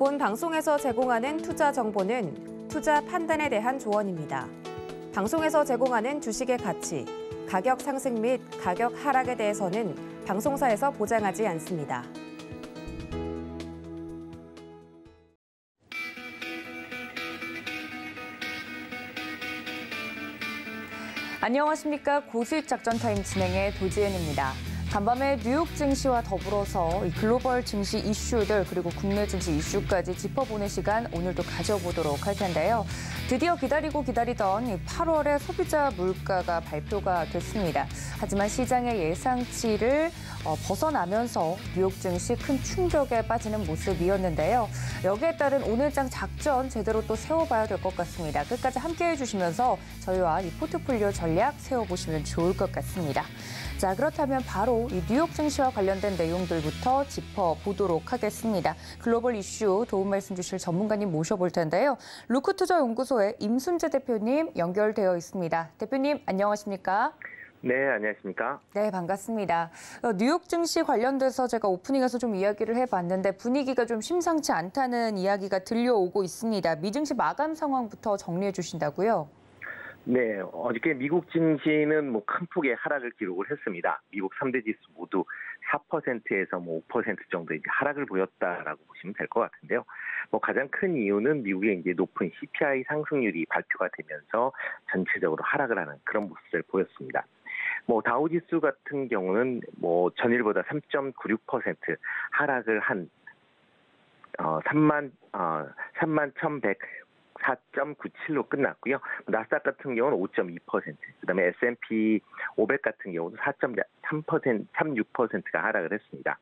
본 방송에서 제공하는 투자 정보는 투자 판단에 대한 조언입니다. 방송에서 제공하는 주식의 가치, 가격 상승 및 가격 하락에 대해서는 방송사에서 보장하지 않습니다. 안녕하십니까. 고수익 작전 타임 진행의 도지은입니다. 간밤에 뉴욕 증시와 더불어서 글로벌 증시 이슈들 그리고 국내 증시 이슈까지 짚어보는 시간 오늘도 가져보도록 할 텐데요. 드디어 기다리던 8월의 소비자 물가가 발표가 됐습니다. 하지만 시장의 예상치를 벗어나면서 뉴욕 증시 큰 충격에 빠지는 모습이었는데요. 여기에 따른 오늘장 작전 제대로 또 세워봐야 될 것 같습니다. 끝까지 함께해 주시면서 저희와 이 포트폴리오 전략 세워보시면 좋을 것 같습니다. 자, 그렇다면 바로 이 뉴욕 증시와 관련된 내용들부터 짚어보도록 하겠습니다. 글로벌 이슈 도움 말씀 주실 전문가님 모셔볼 텐데요. 루크투자연구소의 임순재 대표님 연결되어 있습니다. 대표님 안녕하십니까? 네, 안녕하십니까? 네, 반갑습니다. 뉴욕 증시 관련돼서 제가 오프닝에서 좀 이야기를 해봤는데 분위기가 좀 심상치 않다는 이야기가 들려오고 있습니다. 미증시 마감 상황부터 정리해 주신다고요? 네, 어저께 미국 증시는 큰 폭의 하락을 기록을 했습니다. 미국 3대 지수 모두 4%에서 5% 정도 하락을 보였다라고 보시면 될 것 같은데요. 가장 큰 이유는 미국의 높은 CPI 상승률이 발표가 되면서 전체적으로 하락을 하는 그런 모습을 보였습니다. 다우 지수 같은 경우는 전일보다 3.96% 하락을 한 31,100. 4.97로 끝났고요. 나스닥 같은 경우는 5.2%, 그다음에 S&P 500 같은 경우도 4.36%가 하락을 했습니다.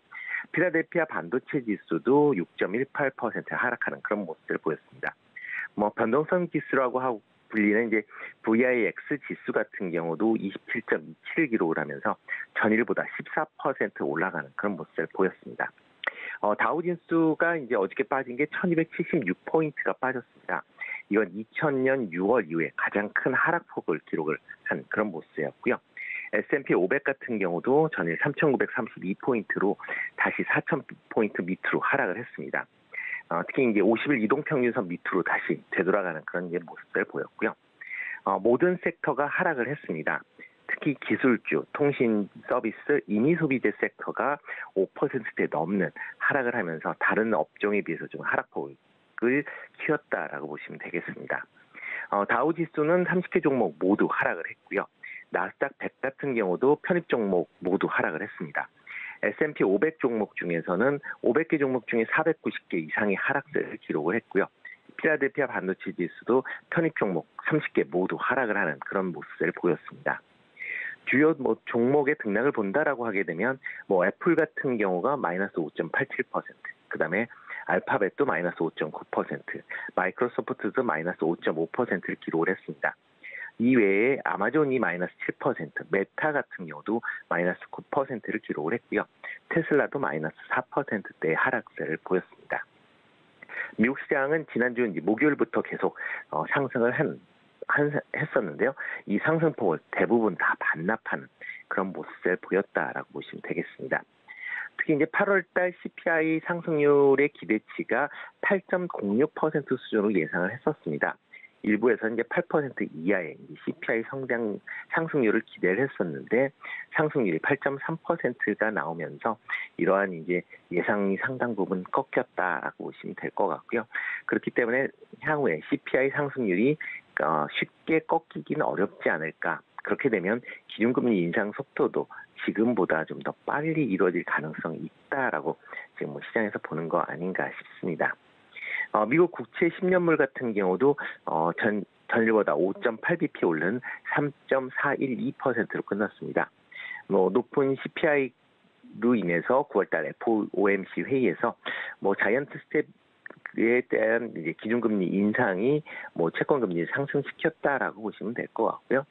필라델피아 반도체 지수도 6.18% 하락하는 그런 모습을 보였습니다. 변동성 지수라고 하고 불리는 VIX 지수 같은 경우도 27.27을 기록을 하면서 전일보다 14% 올라가는 그런 모습을 보였습니다. 다우지수가 어저께 빠진 게 1276포인트가 빠졌습니다. 이건 2000년 6월 이후에 가장 큰 하락폭을 기록을 한 그런 모습이었고요. S&P 500 같은 경우도 전일 3932포인트로 다시 4000포인트 밑으로 하락을 했습니다. 특히 50일 이동평균선 밑으로 다시 되돌아가는 그런 모습을 보였고요. 모든 섹터가 하락을 했습니다. 특히 기술주, 통신 서비스, 임의소비재 섹터가 5%대 넘는 하락을 하면서 다른 업종에 비해서 좀 하락폭을 키웠다라고 보시면 되겠습니다. 다우지수는 30개 종목 모두 하락을 했고요. 나스닥 100 같은 경우도 편입 종목 모두 하락을 했습니다. S&P 500 종목 중에서는 500개 종목 중에 490개 이상의 하락세를 기록을 했고요. 필라델피아 반도체 지수도 편입 종목 30개 모두 하락을 하는 그런 모습을 보였습니다. 주요 종목의 등락을 본다라고 하게 되면 애플 같은 경우가 마이너스 5.87%, 그다음에 알파벳도 마이너스 5.9%, 마이크로소프트도 마이너스 5.5%를 기록을 했습니다. 이외에 아마존이 마이너스 7%, 메타 같은 경우도 마이너스 9%를 기록을 했고요. 테슬라도 마이너스 4%대의 하락세를 보였습니다. 미국 시장은 지난주 목요일부터 계속 상승을 했었는데요. 이 상승폭을 대부분 다 반납하는 그런 모습을 보였다라고 보시면 되겠습니다. 특히 8월달 CPI 상승률의 기대치가 8.06% 수준으로 예상을 했었습니다. 일부에서는 8% 이하의 CPI 상승률을 기대를 했었는데 상승률이 8.3%가 나오면서 이러한 예상이 상당 부분 꺾였다라고 보시면 될 것 같고요. 그렇기 때문에 향후에 CPI 상승률이 쉽게 꺾이기는 어렵지 않을까. 그렇게 되면 기준금리 인상 속도도 지금보다 좀 더 빨리 이루어질 가능성이 있다라고 지금 시장에서 보는 거 아닌가 싶습니다. 미국 국채 10년물 같은 경우도 전일보다 5.8bp 오른 3.412%로 끝났습니다. 높은 CPI로 인해서 9월달 FOMC 회의에서 자이언트 스텝에 대한 기준금리 인상이 채권금리를 상승시켰다라고 보시면 될 것 같고요.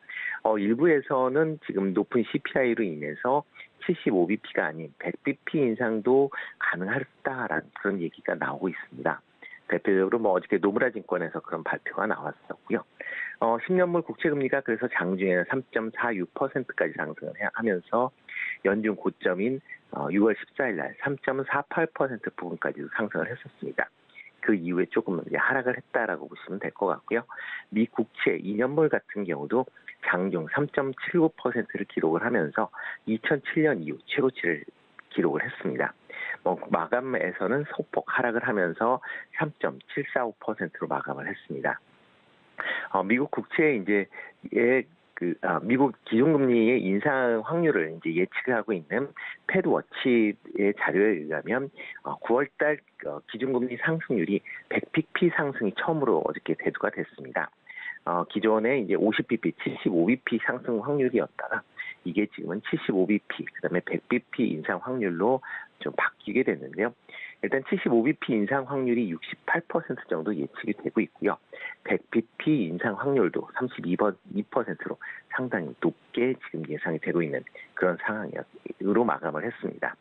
일부에서는 지금 높은 CPI로 인해서 75bp가 아닌 100bp 인상도 가능하다라는 그런 얘기가 나오고 있습니다. 대표적으로 어저께 노무라 증권에서 그런 발표가 나왔었고요. 10년물 국채금리가 그래서 장중에는 3.46%까지 상승을 하면서 연준 고점인 6월 14일 날 3.48% 부분까지도 상승을 했었습니다. 그 이후에 조금 이제 하락을 했다라고 보시면 될 것 같고요. 미 국채 2년물 같은 경우도 장중 3.79%를 기록을 하면서 2007년 이후 최고치를 기록을 했습니다. 마감에서는 소폭 하락을 하면서 3.745%로 마감을 했습니다. 미국 국채 이제 미국 기준금리의 인상 확률을 이제 예측을 하고 있는 패드워치의 자료에 의하면 9월달 기준금리 상승률이 100bp 상승이 처음으로 어저께 대두가 됐습니다. 기존에 이제 50bp, 75bp 상승 확률이었다가 이게 지금은 75bp, 그다음에 100bp 인상 확률로 좀 바뀌게 됐는데요. 일단 75bp 인상 확률이 68% 정도 예측이 되고 있고요. 100bp 인상 확률도 32%로 상당히 높게 지금 예상이 되고 있는 그런 상황으로 마감을 했습니다.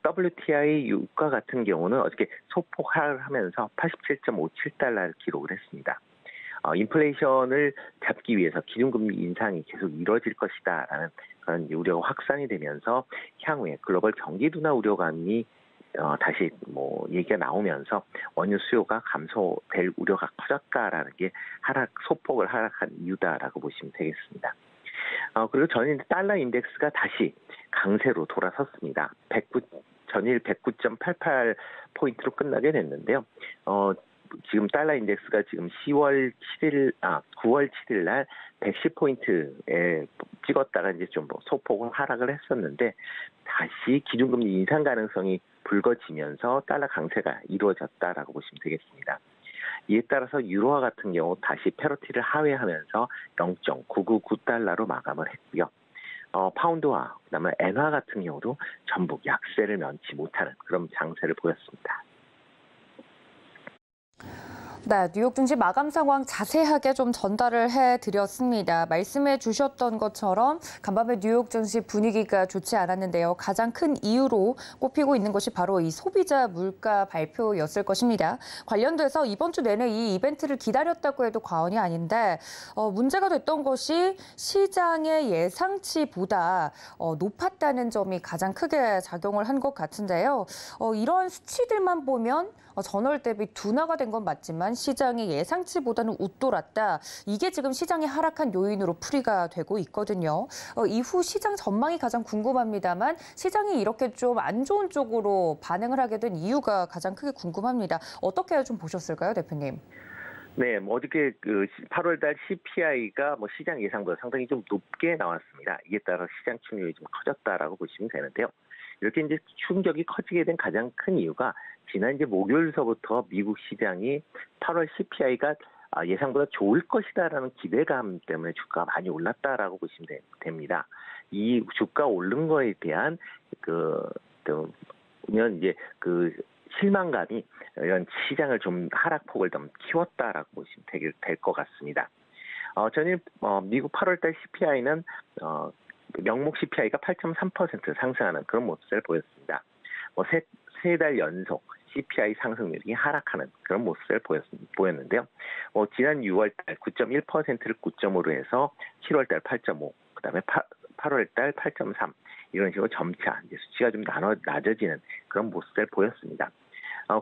WTI 유가 같은 경우는 어저께 소폭 하락을 하면서 87.57달러를 기록을 했습니다. 인플레이션을 잡기 위해서 기준금리 인상이 계속 이뤄질 것이다라는 그런 우려가 확산이 되면서 향후에 글로벌 경기 둔화 우려감이 다시 얘기가 나오면서 원유 수요가 감소될 우려가 커졌다라는 게 소폭을 하락한 이유다라고 보시면 되겠습니다. 그리고 전일 달러 인덱스가 다시 강세로 돌아섰습니다. 전일 109.88포인트로 끝나게 됐는데요. 지금 달러 인덱스가 지금 9월 7일 날 110포인트에 찍었다가 이제 좀 소폭 하락을 했었는데 다시 기준금리 인상 가능성이 불거지면서 달러 강세가 이루어졌다라고 보시면 되겠습니다. 이에 따라서 유로화 같은 경우 다시 페러티를 하회하면서 0.999달러로 마감을 했고요. 파운드화, 그다음에 엔화 같은 경우도 전북 약세를 면치 못하는 그런 장세를 보였습니다. 네, 뉴욕 증시 마감 상황 자세하게 좀 전달을 해드렸습니다. 말씀해 주셨던 것처럼 간밤에 뉴욕 증시 분위기가 좋지 않았는데요. 가장 큰 이유로 꼽히고 있는 것이 바로 이 소비자 물가 발표였을 것입니다. 관련돼서 이번 주 내내 이 이벤트를 기다렸다고 해도 과언이 아닌데 문제가 됐던 것이 시장의 예상치보다 높았다는 점이 가장 크게 작용을 한 것 같은데요. 이런 수치들만 보면 전월 대비 둔화가 된 건 맞지만 시장의 예상치보다는 웃돌았다. 이게 지금 시장이 하락한 요인으로 풀이가 되고 있거든요. 이후 시장 전망이 가장 궁금합니다만 시장이 이렇게 좀 안 좋은 쪽으로 반응을 하게 된 이유가 가장 크게 궁금합니다. 어떻게 좀 보셨을까요, 대표님? 네, 어저께 8월달 CPI가 시장 예상보다 상당히 좀 높게 나왔습니다. 이에 따라 시장 충격이 좀 커졌다라고 보시면 되는데요. 이렇게 이제 충격이 커지게 된 가장 큰 이유가 지난 이제 목요일서부터 미국 시장이 8월 CPI가 예상보다 좋을 것이다라는 기대감 때문에 주가가 많이 올랐다라고 보시면 됩니다. 이 주가 오른 거에 대한 이제 실망감이 이런 시장을 좀 하락폭을 좀 키웠다라고 보시면 될 것 같습니다. 전일 미국 8월달 CPI는 명목 CPI가 8.3% 상승하는 그런 모습을 보였습니다. 세 달 연속 CPI 상승률이 하락하는 그런 모습을 보였는데요. 지난 6월달 9.1%를 9.5로 해서 7월달 8.5, 그다음에 8월달 8.3 이런 식으로 점차 이제 수치가 좀 낮아지는 그런 모습을 보였습니다.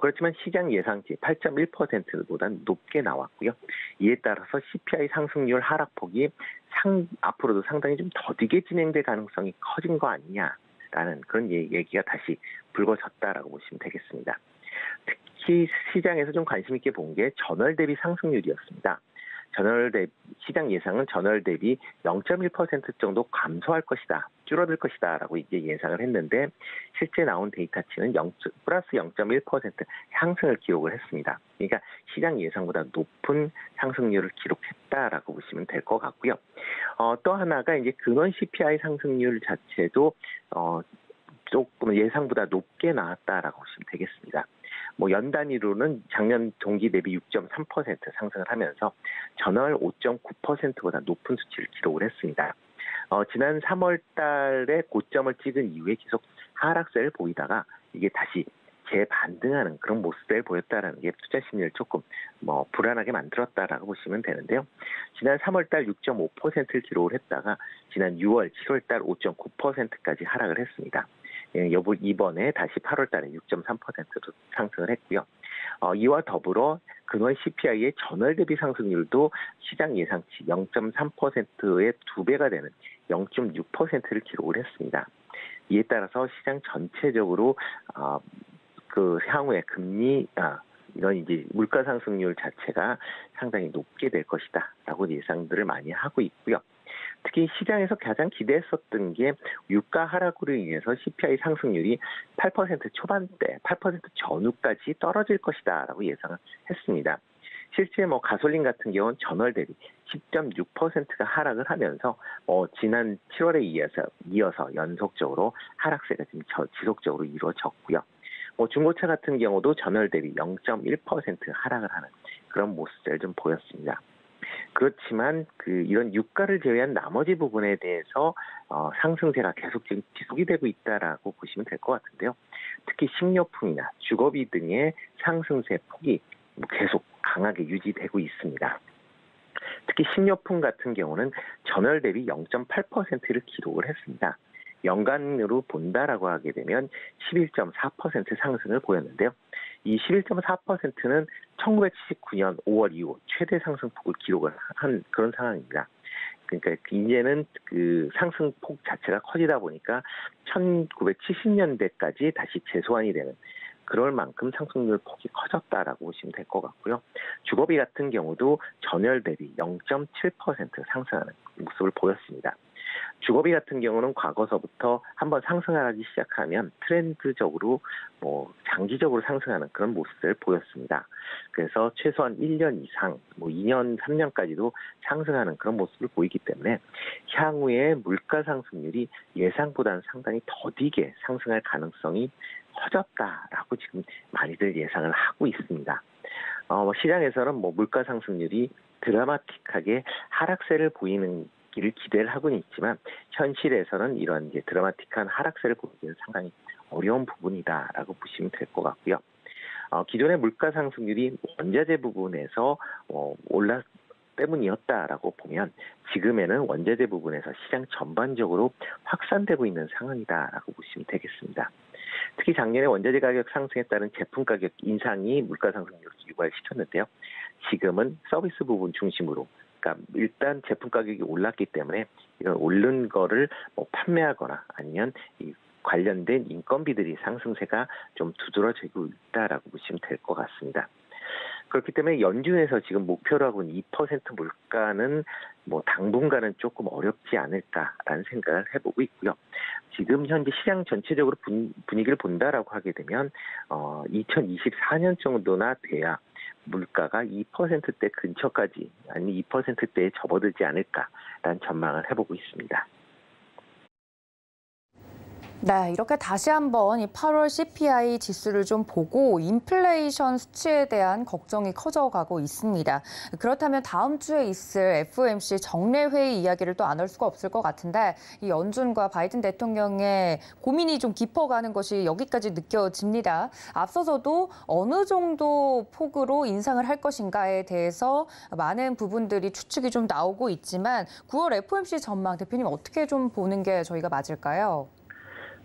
그렇지만 시장 예상치 8.1%보다 높게 나왔고요. 이에 따라서 CPI 상승률 하락폭이 앞으로도 상당히 좀 더디게 진행될 가능성이 커진 거 아니냐라는 그런 얘기가 다시 불거졌다라고 보시면 되겠습니다. 특히 시장에서 좀 관심 있게 본 게 전월 대비 상승률이었습니다. 시장 예상은 전월 대비 0.1% 정도 감소할 것이다, 줄어들 것이다라고 이제 예상을 했는데 실제 나온 데이터치는 플러스 0.1% 상승을 기록을 했습니다. 그러니까 시장 예상보다 높은 상승률을 기록했다라고 보시면 될 것 같고요. 또 하나가 이제 근원 CPI 상승률 자체도 조금 예상보다 높게 나왔다라고 보시면 되겠습니다. 연 단위로는 작년 동기 대비 6.3% 상승을 하면서 전월 5.9%보다 높은 수치를 기록을 했습니다. 지난 3월 달에 고점을 찍은 이후에 계속 하락세를 보이다가 이게 다시 재반등하는 그런 모습을 보였다라는 게 투자 심리를 조금 불안하게 만들었다라고 보시면 되는데요. 지난 3월 달 6.5%를 기록을 했다가 지난 6월, 7월 달 5.9%까지 하락을 했습니다. 이번에 다시 8월 달에 6.3%로 상승을 했고요. 이와 더불어 근원 CPI의 전월 대비 상승률도 시장 예상치 0.3%의 2배가 되는 0.6%를 기록을 했습니다. 이에 따라서 시장 전체적으로 그 향후에 이런 이제 물가 상승률 자체가 상당히 높게 될 것이다라고 예상들을 많이 하고 있고요. 특히 시장에서 가장 기대했었던 게 유가 하락으로 인해서 CPI 상승률이 8% 초반대, 8% 전후까지 떨어질 것이다라고 예상을 했습니다. 실제 가솔린 같은 경우는 전월 대비 10.6%가 하락을 하면서 지난 7월에 이어서 연속적으로 하락세가 지금 지속적으로 이루어졌고요. 중고차 같은 경우도 전월 대비 0.1% 하락을 하는 그런 모습을 좀 보였습니다. 그렇지만 이런 유가를 제외한 나머지 부분에 대해서 상승세가 계속 지금 지속이 되고 있다라고 보시면 될 것 같은데요. 특히 식료품이나 주거비 등의 상승세 폭이 계속 강하게 유지되고 있습니다. 특히 식료품 같은 경우는 전월 대비 0.8%를 기록을 했습니다. 연간으로 본다라고 하게 되면 11.4% 상승을 보였는데요. 이 11.4%는 1979년 5월 이후 최대 상승폭을 기록을 한 그런 상황입니다. 그러니까 이제는 그 상승폭 자체가 커지다 보니까 1970년대까지 다시 재소환이 되는 그럴 만큼 상승률 폭이 커졌다라고 보시면 될 것 같고요. 주거비 같은 경우도 전월 대비 0.7% 상승하는 모습을 보였습니다. 주거비 같은 경우는 과거서부터 한번 상승하기 시작하면 트렌드적으로 장기적으로 상승하는 그런 모습을 보였습니다. 그래서 최소한 1년 이상, 2년, 3년까지도 상승하는 그런 모습을 보이기 때문에 향후에 물가 상승률이 예상보다는 상당히 더디게 상승할 가능성이 커졌다라고 지금 많이들 예상을 하고 있습니다. 시장에서는 물가 상승률이 드라마틱하게 하락세를 보이는 를 기대를 하고는 있지만 현실에서는 이런 이제 드라마틱한 하락세를 보기는 상당히 어려운 부분이다라고 보시면 될 것 같고요. 기존의 물가 상승률이 원자재 부분에서 올라 때문이었다라고 보면 지금에는 원자재 부분에서 시장 전반적으로 확산되고 있는 상황이다라고 보시면 되겠습니다. 특히 작년에 원자재 가격 상승에 따른 제품 가격 인상이 물가 상승률을 유발시켰는데요. 지금은 서비스 부분 중심으로 그러니까 일단 제품 가격이 올랐기 때문에 이런 오른 거를 판매하거나 아니면 이 관련된 인건비들이 상승세가 좀 두드러지고 있다라고 보시면 될 것 같습니다. 그렇기 때문에 연준에서 지금 목표로 하고 있는 2% 물가는 당분간은 조금 어렵지 않을까라는 생각을 해보고 있고요. 지금 현재 시장 전체적으로 분위기를 본다라고 하게 되면 2024년 정도나 돼야 물가가 2%대 근처까지 아니면 2%대에 접어들지 않을까라는 전망을 해보고 있습니다. 네, 이렇게 다시 한번 이 8월 CPI 지수를 좀 보고 인플레이션 수치에 대한 걱정이 커져가고 있습니다. 그렇다면 다음 주에 있을 FOMC 정례회의 이야기를 또 안 할 수가 없을 것 같은데 이 연준과 바이든 대통령의 고민이 좀 깊어가는 것이 여기까지 느껴집니다. 앞서서도 어느 정도 폭으로 인상을 할 것인가에 대해서 많은 부분들이 추측이 좀 나오고 있지만 9월 FOMC 전망 대표님 어떻게 좀 보는 게 저희가 맞을까요?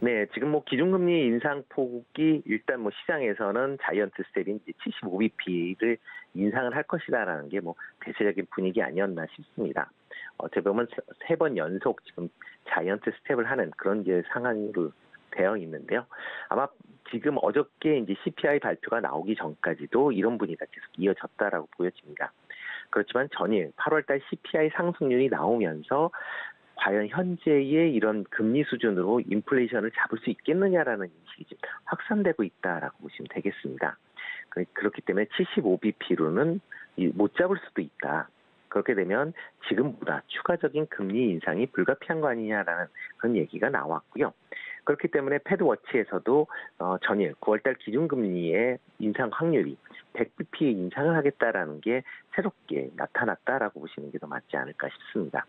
네, 지금 기준금리 인상폭이 일단 시장에서는 자이언트 스텝인 75bp를 인상을 할 것이다라는 게 대체적인 분위기 아니었나 싶습니다. 어떻게 보면 3번 연속 지금 자이언트 스텝을 하는 그런 이제 상황으로 되어 있는데요. 아마 지금 어저께 이제 CPI 발표가 나오기 전까지도 이런 분위기가 계속 이어졌다라고 보여집니다. 그렇지만 전일 8월달 CPI 상승률이 나오면서 과연 현재의 이런 금리 수준으로 인플레이션을 잡을 수 있겠느냐라는 인식이 지금 확산되고 있다라고 보시면 되겠습니다. 그렇기 때문에 75bp로는 못 잡을 수도 있다. 그렇게 되면 지금보다 추가적인 금리 인상이 불가피한 거 아니냐라는 그런 얘기가 나왔고요. 그렇기 때문에 패드워치에서도 전일 9월달 기준금리의 인상 확률이 100bp 인상을 하겠다라는 게 새롭게 나타났다라고 보시는 게 더 맞지 않을까 싶습니다.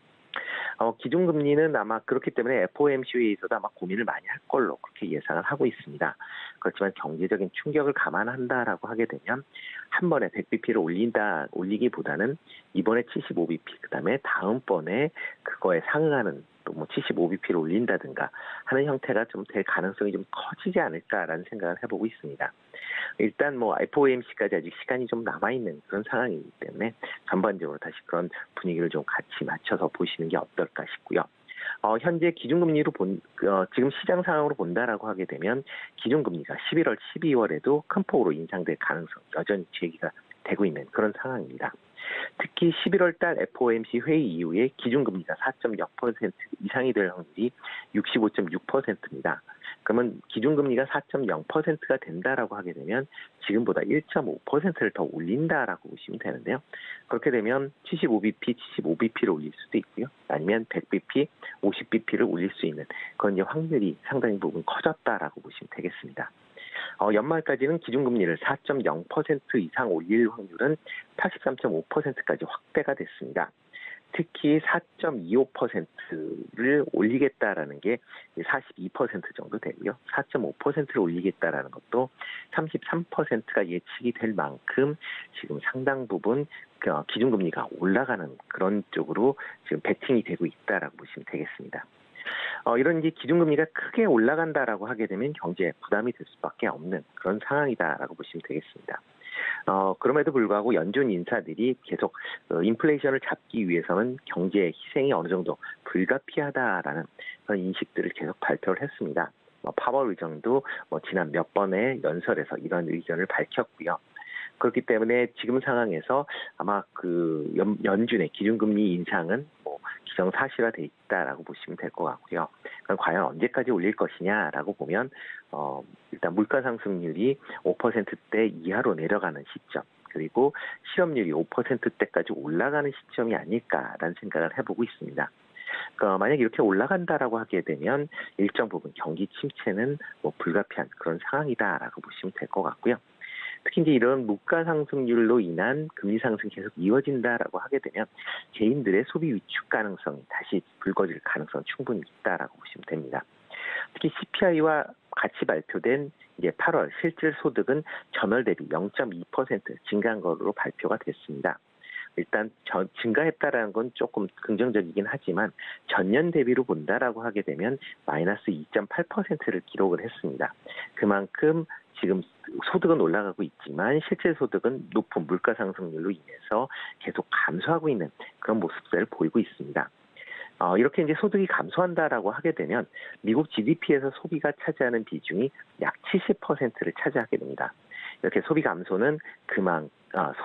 기준금리는 아마 그렇기 때문에 FOMC 회의에서도 아마 고민을 많이 할 걸로 그렇게 예상을 하고 있습니다. 그렇지만 경제적인 충격을 감안한다라고 하게 되면 한 번에 100bp를 올리기보다는 이번에 75bp 그다음에 다음번에 그거에 상응하는 또 뭐 75bp를 올린다든가 하는 형태가 좀 될 가능성이 좀 커지지 않을까라는 생각을 해보고 있습니다. 일단 뭐 FOMC까지 아직 시간이 좀 남아있는 그런 상황이기 때문에 전반적으로 다시 그런 분위기를 좀 같이 맞춰서 보시는 게 어떨까 싶고요. 현재 기준금리로 지금 시장 상황으로 본다라고 하게 되면 기준금리가 11월, 12월에도 큰 폭으로 인상될 가능성 여전히 제기가 되고 있는 그런 상황입니다. 특히 11월 달 FOMC 회의 이후에 기준금리가 4.0% 이상이 될 확률이 65.6%입니다. 그러면 기준금리가 4.0%가 된다라고 하게 되면 지금보다 1.5%를 더 올린다라고 보시면 되는데요. 그렇게 되면 75bp, 75bp를 올릴 수도 있고요. 아니면 100bp, 50bp를 올릴 수 있는 그런 이제 확률이 상당히 부분 커졌다라고 보시면 되겠습니다. 연말까지는 기준금리를 4.0% 이상 올릴 확률은 83.5%까지 확대가 됐습니다. 특히 4.25%를 올리겠다라는 게 42% 정도 되고요. 4.5%를 올리겠다라는 것도 33%가 예측이 될 만큼 지금 상당 부분 기준금리가 올라가는 그런 쪽으로 지금 베팅이 되고 있다라고 보시면 되겠습니다. 이런 이제 기준금리가 크게 올라간다라고 하게 되면 경제에 부담이 될 수밖에 없는 그런 상황이다라고 보시면 되겠습니다. 그럼에도 불구하고 연준 인사들이 계속 인플레이션을 잡기 위해서는 경제의 희생이 어느 정도 불가피하다라는 그런 인식들을 계속 발표를 했습니다. 파월 의장도 지난 몇 번의 연설에서 이런 의견을 밝혔고요. 그렇기 때문에 지금 상황에서 아마 연준의 기준금리 인상은 기정사실화돼 있다라고 보시면 될 것 같고요. 그럼 과연 언제까지 올릴 것이냐라고 보면 일단 물가 상승률이 5%대 이하로 내려가는 시점, 그리고 실업률이 5%대까지 올라가는 시점이 아닐까라는 생각을 해보고 있습니다. 만약 이렇게 올라간다라고 하게 되면 일정 부분 경기 침체는 불가피한 그런 상황이다라고 보시면 될 것 같고요. 특히 이제 이런 물가 상승률로 인한 금리 상승이 계속 이어진다라고 하게 되면 개인들의 소비 위축 가능성이 다시 불거질 가능성은 충분히 있다라고 보시면 됩니다. 특히 CPI와 같이 발표된 이제 8월 실질 소득은 전월 대비 0.2% 증가한 것으로 발표가 됐습니다. 일단 증가했다라는 건 조금 긍정적이긴 하지만 전년 대비로 본다라고 하게 되면 마이너스 2.8%를 기록을 했습니다. 그만큼 지금 소득은 올라가고 있지만 실제 소득은 높은 물가 상승률로 인해서 계속 감소하고 있는 그런 모습들을 보이고 있습니다. 이렇게 이제 소득이 감소한다라고 하게 되면 미국 GDP에서 소비가 차지하는 비중이 약 70%를 차지하게 됩니다. 이렇게 소비 감소는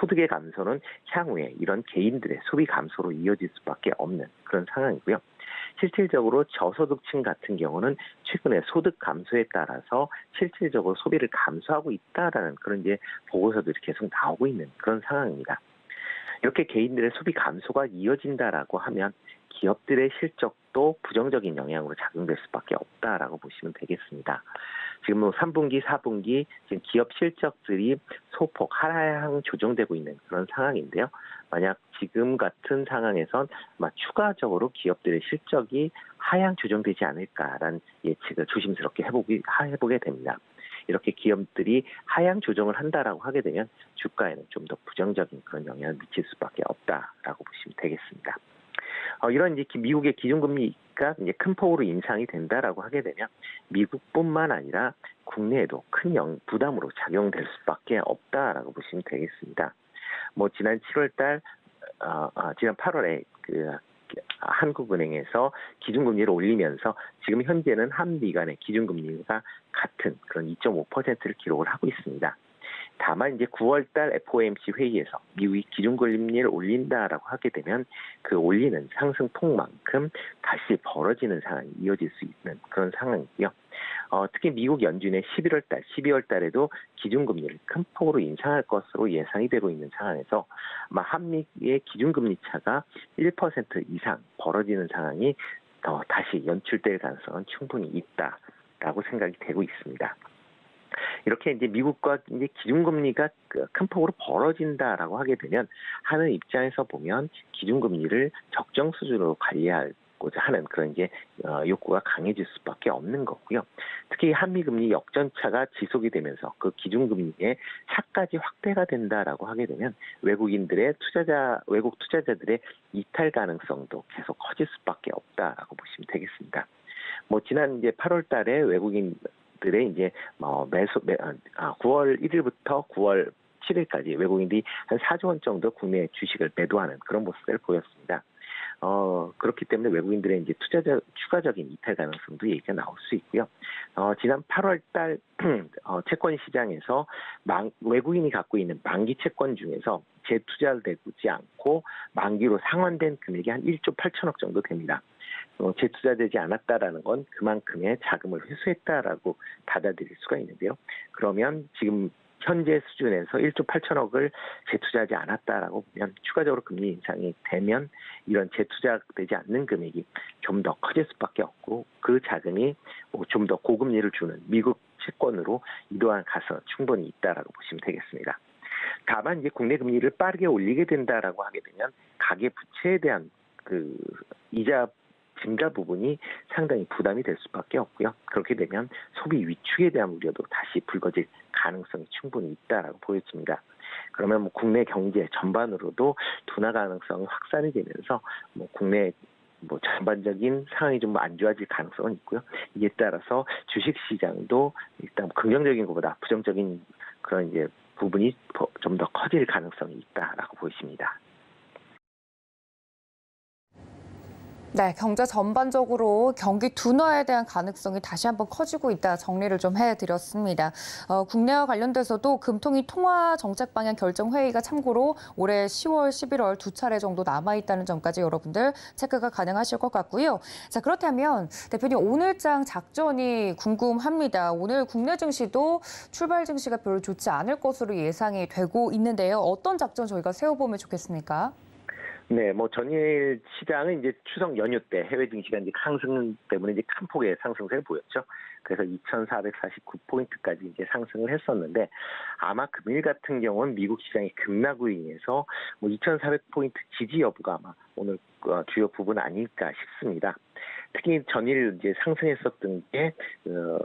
소득의 감소는 향후에 이런 개인들의 소비 감소로 이어질 수밖에 없는 그런 상황이고요. 실질적으로 저소득층 같은 경우는 최근에 소득 감소에 따라서 실질적으로 소비를 감소하고 있다라는 그런 이제 보고서들이 계속 나오고 있는 그런 상황입니다. 이렇게 개인들의 소비 감소가 이어진다라고 하면 기업들의 실적도 부정적인 영향으로 작용될 수밖에 없다라고 보시면 되겠습니다. 지금 3분기, 4분기 지금 기업 실적들이 소폭 하향 조정되고 있는 그런 상황인데요. 만약 지금 같은 상황에선 아마 추가적으로 기업들의 실적이 하향 조정되지 않을까라는 예측을 조심스럽게 해보게 됩니다. 이렇게 기업들이 하향 조정을 한다라고 하게 되면 주가에는 좀 더 부정적인 그런 영향을 미칠 수밖에 없다라고 보시면 되겠습니다. 이런 이제 미국의 기준금리가 이제 큰 폭으로 인상이 된다라고 하게 되면 미국뿐만 아니라 국내에도 큰 부담으로 작용될 수밖에 없다라고 보시면 되겠습니다. 지난 7월달, 지난 8월에 한국은행에서 기준금리를 올리면서 지금 현재는 한미 간의 기준금리가 같은 그런 2.5%를 기록을 하고 있습니다. 다만 이제 9월달 FOMC 회의에서 미국이 기준금리를 올린다라고 하게 되면 그 올리는 상승폭만큼 다시 벌어지는 상황이 이어질 수 있는 그런 상황이고요. 특히 미국 연준의 11월달, 12월달에도 기준금리를 큰 폭으로 인상할 것으로 예상이 되고 있는 상황에서 아마 한미의 기준금리 차가 1% 이상 벌어지는 상황이 다시 연출될 가능성은 충분히 있다라고 생각이 되고 있습니다. 이렇게 이제 미국과 이제 기준금리가 큰 폭으로 벌어진다라고 하게 되면 하는 입장에서 보면 기준금리를 적정 수준으로 관리할 받고자 하는 그런 이제 욕구가 강해질 수밖에 없는 거고요. 특히 한미금리 역전차가 지속이 되면서 그 기준금리의 차까지 확대가 된다라고 하게 되면 외국 투자자들의 이탈 가능성도 계속 커질 수밖에 없다라고 보시면 되겠습니다. 뭐 지난 이제 8월 달에 외국인들의 이제 9월 1일부터 9월 7일까지 외국인들이 한 4조 원 정도 국내 주식을 매도하는 그런 모습을 보였습니다. 그렇기 때문에 외국인들의 이제 추가적인 이탈 가능성도 얘기가 나올 수 있고요. 지난 8월 달 채권 시장에서 외국인이 갖고 있는 만기 채권 중에서 재투자를 되지 않고 만기로 상환된 금액이 한 1조 8천억 정도 됩니다. 재투자되지 않았다라는 건 그만큼의 자금을 회수했다라고 받아들일 수가 있는데요. 그러면 지금 현재 수준에서 1조 8천억을 재투자하지 않았다라고 보면 추가적으로 금리 인상이 되면 이런 재투자되지 않는 금액이 좀 더 커질 수밖에 없고 그 자금이 좀 더 고금리를 주는 미국 채권으로 이동할 가능성은 충분히 있다라고 보시면 되겠습니다. 다만 이제 국내 금리를 빠르게 올리게 된다라고 하게 되면 가계 부채에 대한 그 이자 증가 부분이 상당히 부담이 될 수밖에 없고요. 그렇게 되면 소비 위축에 대한 우려도 다시 불거질 가능성이 충분히 있다라고 보여집니다. 그러면 뭐 국내 경제 전반으로도 둔화 가능성이 확산이 되면서 뭐 국내 뭐 전반적인 상황이 좀 안 좋아질 가능성은 있고요. 이에 따라서 주식 시장도 일단 긍정적인 것보다 부정적인 그런 이제 부분이 좀 더 커질 가능성이 있다라고 보입니다. 네, 경제 전반적으로 경기 둔화에 대한 가능성이 다시 한번 커지고 있다 정리를 좀 해드렸습니다. 국내와 관련돼서도 금통위 통화 정책 방향 결정 회의가 참고로 올해 10월, 11월 두 차례 정도 남아있다는 점까지 여러분들 체크가 가능하실 것 같고요. 자, 그렇다면 대표님 오늘장 작전이 궁금합니다. 오늘 국내 증시도 출발 증시가 별로 좋지 않을 것으로 예상이 되고 있는데요. 어떤 작전 저희가 세워보면 좋겠습니까? 네, 뭐 전일 시장은 이제 추석 연휴 때 해외 증시가 이제 상승 때문에 이제 큰 폭의 상승세를 보였죠. 그래서 2,449포인트까지 이제 상승을 했었는데 아마 금일 같은 경우는 미국 시장의 급락으로 인해서 뭐 2,400포인트 지지 여부가 아마 오늘 주요 부분 아닐까 싶습니다. 특히 전일 이제 상승했었던 게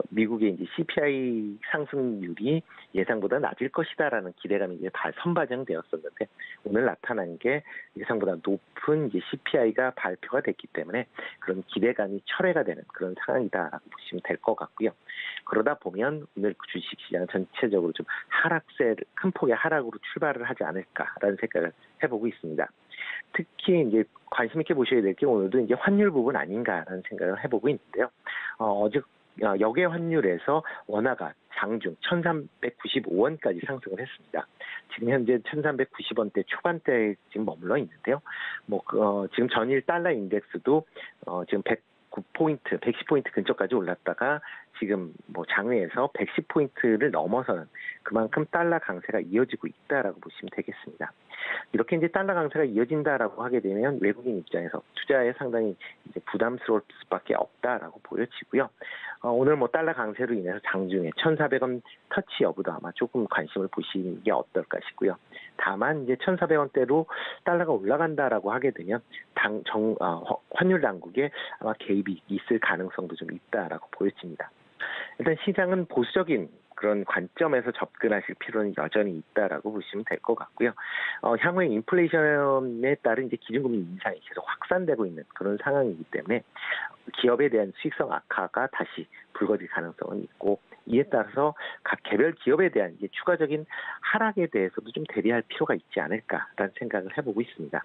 미국의 이제 CPI 상승률이 예상보다 낮을 것이다라는 기대감이 이제 선반영되었었는데 오늘 나타난 게 예상보다 높은 이제 CPI가 발표가 됐기 때문에 그런 기대감이 철회가 되는 그런 상황이다라고 보시면 될 것 같고요. 그러다 보면 오늘 주식시장 전체적으로 좀 큰 폭의 하락으로 출발을 하지 않을까라는 생각을 해보고 있습니다. 특히 이제 관심 있게 보셔야 될 게 오늘도 이제 환율 부분 아닌가라는 생각을 해보고 있는데요. 어제 역외 환율에서 원화가 장중 1,395원까지 상승을 했습니다. 지금 현재 1,390원대 초반대에 지금 머물러 있는데요. 지금 전일 달러 인덱스도 지금 109포인트, 110포인트 근처까지 올랐다가 지금 장외에서 110포인트를 넘어서는 그만큼 달러 강세가 이어지고 있다라고 보시면 되겠습니다. 이렇게 이제 달러 강세가 이어진다라고 하게 되면 외국인 입장에서 투자에 상당히 이제 부담스러울 수밖에 없다라고 보여지고요. 오늘 달러 강세로 인해서 장중에 1,400원 터치 여부도 아마 조금 관심을 보시는 게 어떨까 싶고요. 다만 이제 1,400원대로 달러가 올라간다라고 하게 되면 환율 당국에 아마 개입이 있을 가능성도 좀 있다라고 보여집니다. 일단 시장은 보수적인 그런 관점에서 접근하실 필요는 여전히 있다라고 보시면 될 것 같고요. 향후에 인플레이션에 따른 이제 기준금리 인상이 계속 확산되고 있는 그런 상황이기 때문에 기업에 대한 수익성 악화가 다시 불거질 가능성은 있고 이에 따라서 각 개별 기업에 대한 이제 추가적인 하락에 대해서도 좀 대비할 필요가 있지 않을까라는 생각을 해보고 있습니다.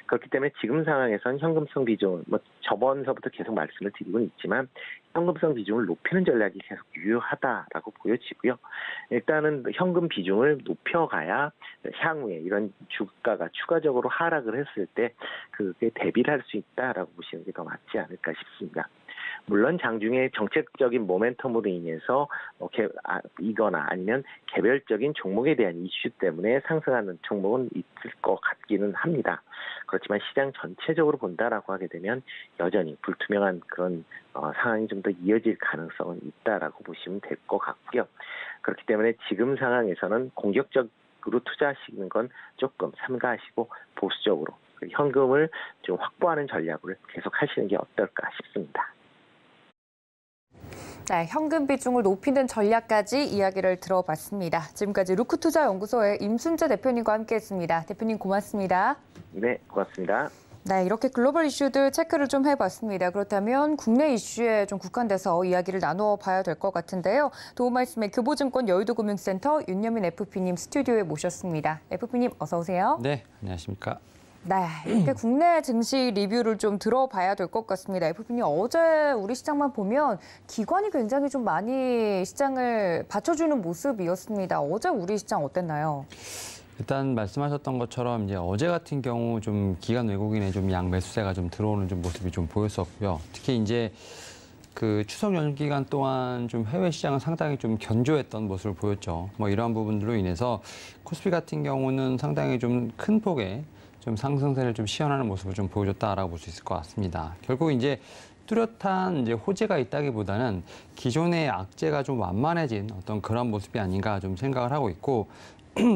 그렇기 때문에 지금 상황에서는 현금성 비중을 저번서부터 계속 말씀을 드리고는 있지만 현금성 비중을 높이는 전략이 계속 유효하다라고 보여지고요. 일단은 현금 비중을 높여가야 향후에 이런 주가가 추가적으로 하락을 했을 때 그게 대비를 할 수 있다라고 보시는 게 더 맞지 않을까 싶습니다. 물론 장중에 정책적인 모멘텀으로 인해서 이거나 아니면 개별적인 종목에 대한 이슈 때문에 상승하는 종목은 있을 것 같기는 합니다. 그렇지만 시장 전체적으로 본다라고 하게 되면 여전히 불투명한 그런 상황이 좀 더 이어질 가능성은 있다라고 보시면 될 것 같고요. 그렇기 때문에 지금 상황에서는 공격적으로 투자하시는 건 조금 삼가하시고 보수적으로 현금을 좀 확보하는 전략을 계속 하시는 게 어떨까 싶습니다. 네, 현금 비중을 높이는 전략까지 이야기를 들어봤습니다. 지금까지 루크투자연구소의 임순재 대표님과 함께했습니다. 대표님 고맙습니다. 네, 고맙습니다. 네, 이렇게 글로벌 이슈들 체크를 좀 해봤습니다. 그렇다면 국내 이슈에 좀 국한돼서 이야기를 나누어 봐야 될 것 같은데요. 도움 말씀에 교보증권 여의도금융센터 윤여민 FP님 스튜디오에 모셨습니다. FP님 어서 오세요. 네, 안녕하십니까. 네, 이렇게 국내 증시 리뷰를 좀 들어봐야 될 것 같습니다. FP님 어제 우리 시장만 보면 기관이 굉장히 좀 많이 시장을 받쳐주는 모습이었습니다. 어제 우리 시장 어땠나요? 일단 말씀하셨던 것처럼 이제 어제 같은 경우 좀 기관 외국인의 좀 양 매수세가 좀 들어오는 좀 모습이 좀 보였었고요. 특히 이제 그 추석 연휴 기간 동안 좀 해외 시장은 상당히 좀 견조했던 모습을 보였죠. 뭐 이러한 부분들로 인해서 코스피 같은 경우는 상당히 좀 큰 폭의 좀 상승세를 좀 시현하는 모습을 좀 보여줬다라고 볼 수 있을 것 같습니다. 결국 이제 뚜렷한 이제 호재가 있다기보다는 기존의 악재가 좀 완만해진 어떤 그런 모습이 아닌가 좀 생각을 하고 있고,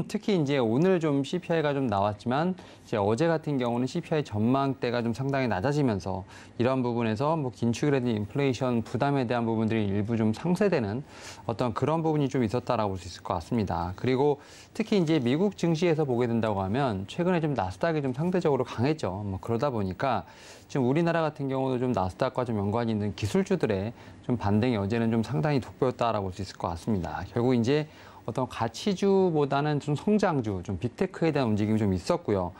특히 이제 오늘 좀 CPI가 좀 나왔지만 이제 어제 같은 경우는 CPI 전망대가 좀 상당히 낮아지면서 이러한 부분에서 뭐 긴축이라든지 인플레이션 부담에 대한 부분들이 일부 좀 상쇄되는 어떤 그런 부분이 좀 있었다라고 볼 수 있을 것 같습니다. 그리고 특히 이제 미국 증시에서 보게 된다고 하면 최근에 좀 나스닥이 좀 상대적으로 강했죠. 뭐 그러다 보니까 지금 우리나라 같은 경우도 좀 나스닥과 좀 연관이 있는 기술주들의 좀 반등이 어제는 좀 상당히 돋보였다라고 볼 수 있을 것 같습니다. 결국 이제 어떤 가치주보다는 좀 성장주, 좀 빅테크에 대한 움직임이 좀 있었고요.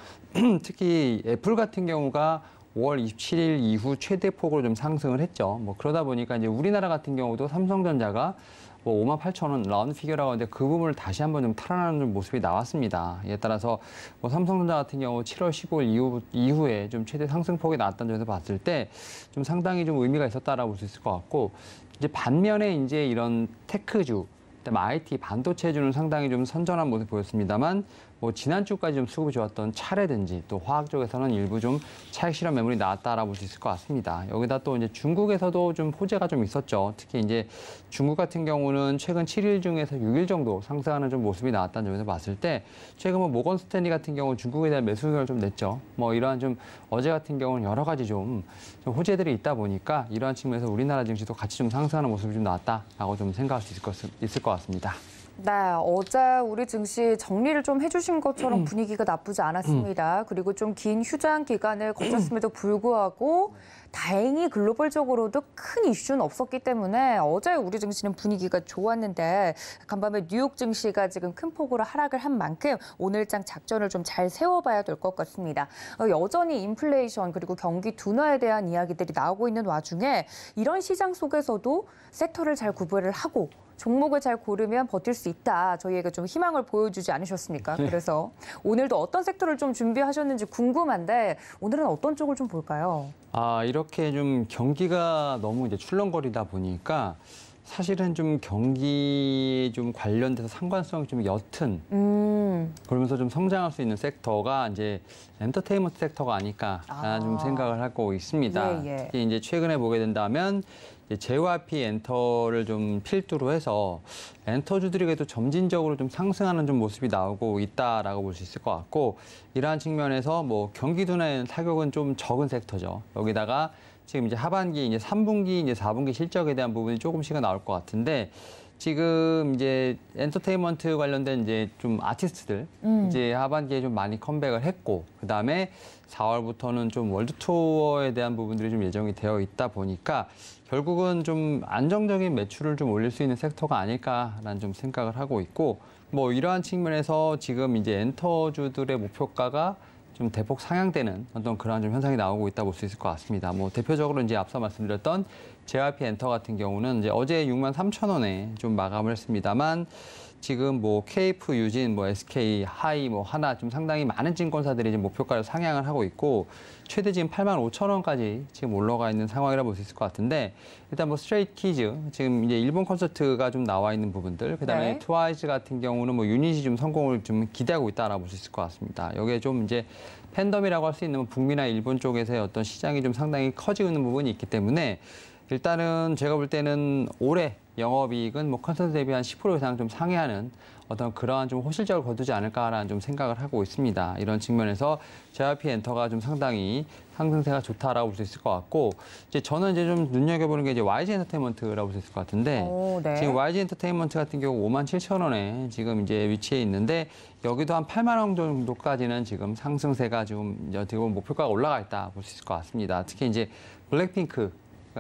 특히 애플 같은 경우가 5월 27일 이후 최대 폭으로 좀 상승을 했죠. 뭐 그러다 보니까 이제 우리나라 같은 경우도 삼성전자가 뭐 58,000원 라운드 피겨라고 하는데 그 부분을 다시 한번 좀 탈환하는 모습이 나왔습니다. 이에 따라서 뭐 삼성전자 같은 경우 7월 15일 이후에 좀 최대 상승폭이 나왔다는 점에서 봤을 때 좀 상당히 좀 의미가 있었다라고 볼 수 있을 것 같고, 이제 반면에 이제 이런 테크주, 그다음에 IT 반도체주는 상당히 좀 선전한 모습 보였습니다만, 뭐 지난주까지 좀 수급이 좋았던 차라든지 또 화학 쪽에서는 일부 좀 차익 실현 매물이 나왔다라고 볼 수 있을 것 같습니다. 여기다 또 이제 중국에서도 좀 호재가 좀 있었죠. 특히 이제 중국 같은 경우는 최근 7일 중에서 6일 정도 상승하는 좀 모습이 나왔다는 점에서 봤을 때 최근 뭐 모건 스탠리 같은 경우 중국에 대한 매수 의견을 좀 냈죠. 뭐 이러한 좀 어제 같은 경우는 여러 가지 좀 호재들이 있다 보니까 이러한 측면에서 우리나라 증시도 같이 좀 상승하는 모습이 좀 나왔다라고 좀 생각할 수 있을 것 같습니다. 네, 어제 우리 증시 정리를 좀 해주신 것처럼 분위기가 나쁘지 않았습니다. 그리고 좀 긴 휴장 기간을 거쳤음에도 불구하고 다행히 글로벌적으로도 큰 이슈는 없었기 때문에 어제 우리 증시는 분위기가 좋았는데, 간밤에 뉴욕 증시가 지금 큰 폭으로 하락을 한 만큼 오늘장 작전을 좀 잘 세워봐야 될 것 같습니다. 여전히 인플레이션 그리고 경기 둔화에 대한 이야기들이 나오고 있는 와중에 이런 시장 속에서도 섹터를 잘 구별을 하고 종목을 잘 고르면 버틸 수 있다. 저희에게 좀 희망을 보여주지 않으셨습니까? 그래서 오늘도 어떤 섹터를 좀 준비하셨는지 궁금한데 오늘은 어떤 쪽을 좀 볼까요? 이렇게 좀 경기가 너무 이제 출렁거리다 보니까 사실은 좀 경기에 좀 관련돼서 상관성이 좀 옅은 그러면서 좀 성장할 수 있는 섹터가 이제 엔터테인먼트 섹터가 아닐까라는 좀 생각을 하고 있습니다. 예. 특히 이제 최근에 보게 된다면 JYP 엔터를 좀 필두로 해서 엔터주들에게도 점진적으로 좀 상승하는 좀 모습이 나오고 있다라고 볼 수 있을 것 같고, 이러한 측면에서 뭐 경기 둔화의 타격은 좀 적은 섹터죠. 여기다가 지금 이제 하반기 이제 3분기 이제 4분기 실적에 대한 부분이 조금씩은 나올 것 같은데, 지금 이제 엔터테인먼트 관련된 이제 좀 아티스트들 이제 하반기에 좀 많이 컴백을 했고, 그다음에 4월부터는 좀 월드 투어에 대한 부분들이 좀 예정이 되어 있다 보니까 결국은 좀 안정적인 매출을 좀 올릴 수 있는 섹터가 아닐까라는 좀 생각을 하고 있고, 뭐 이러한 측면에서 지금 이제 엔터주들의 목표가가 좀 대폭 상향되는 어떤 그러한 좀 현상이 나오고 있다 볼 수 있을 것 같습니다. 뭐 대표적으로 이제 앞서 말씀드렸던 JYP 엔터 같은 경우는 이제 어제 63,000원에 좀 마감을 했습니다만, 지금 뭐 KF 유진, 뭐 SK, 하이, 뭐 하나 좀 상당히 많은 증권사들이 지금 목표가를 상향을 하고 있고, 최대 지금 85,000원까지 지금 올라가 있는 상황이라 볼 수 있을 것 같은데, 일단 뭐 스트레이키즈 지금 이제 일본 콘서트가 좀 나와 있는 부분들, 그다음에 네. 트와이스 같은 경우는 뭐 유닛이 좀 성공을 좀 기대하고 있다라고 볼 수 있을 것 같습니다. 여기에 좀 이제 팬덤이라고 할 수 있는 북미나 일본 쪽에서의 어떤 시장이 좀 상당히 커지고 있는 부분이 있기 때문에 일단은 제가 볼 때는 올해 영업이익은 뭐 컨센서스 대비 한 10% 이상 좀 상회하는 어떤 그러한 좀 호실적을 거두지 않을까라는 좀 생각을 하고 있습니다. 이런 측면에서 JYP 엔터가 좀 상당히 상승세가 좋다라고 볼 수 있을 것 같고, 이제 저는 이제 좀 눈여겨보는 게 이제 YG 엔터테인먼트라고 볼 수 있을 것 같은데, 네. 지금 YG 엔터테인먼트 같은 경우 57,000원에 지금 이제 위치해 있는데, 여기도 한 8만 원 정도까지는 지금 상승세가 좀 어떻게 보면 목표가가 올라가 있다 볼 수 있을 것 같습니다. 특히 이제 블랙핑크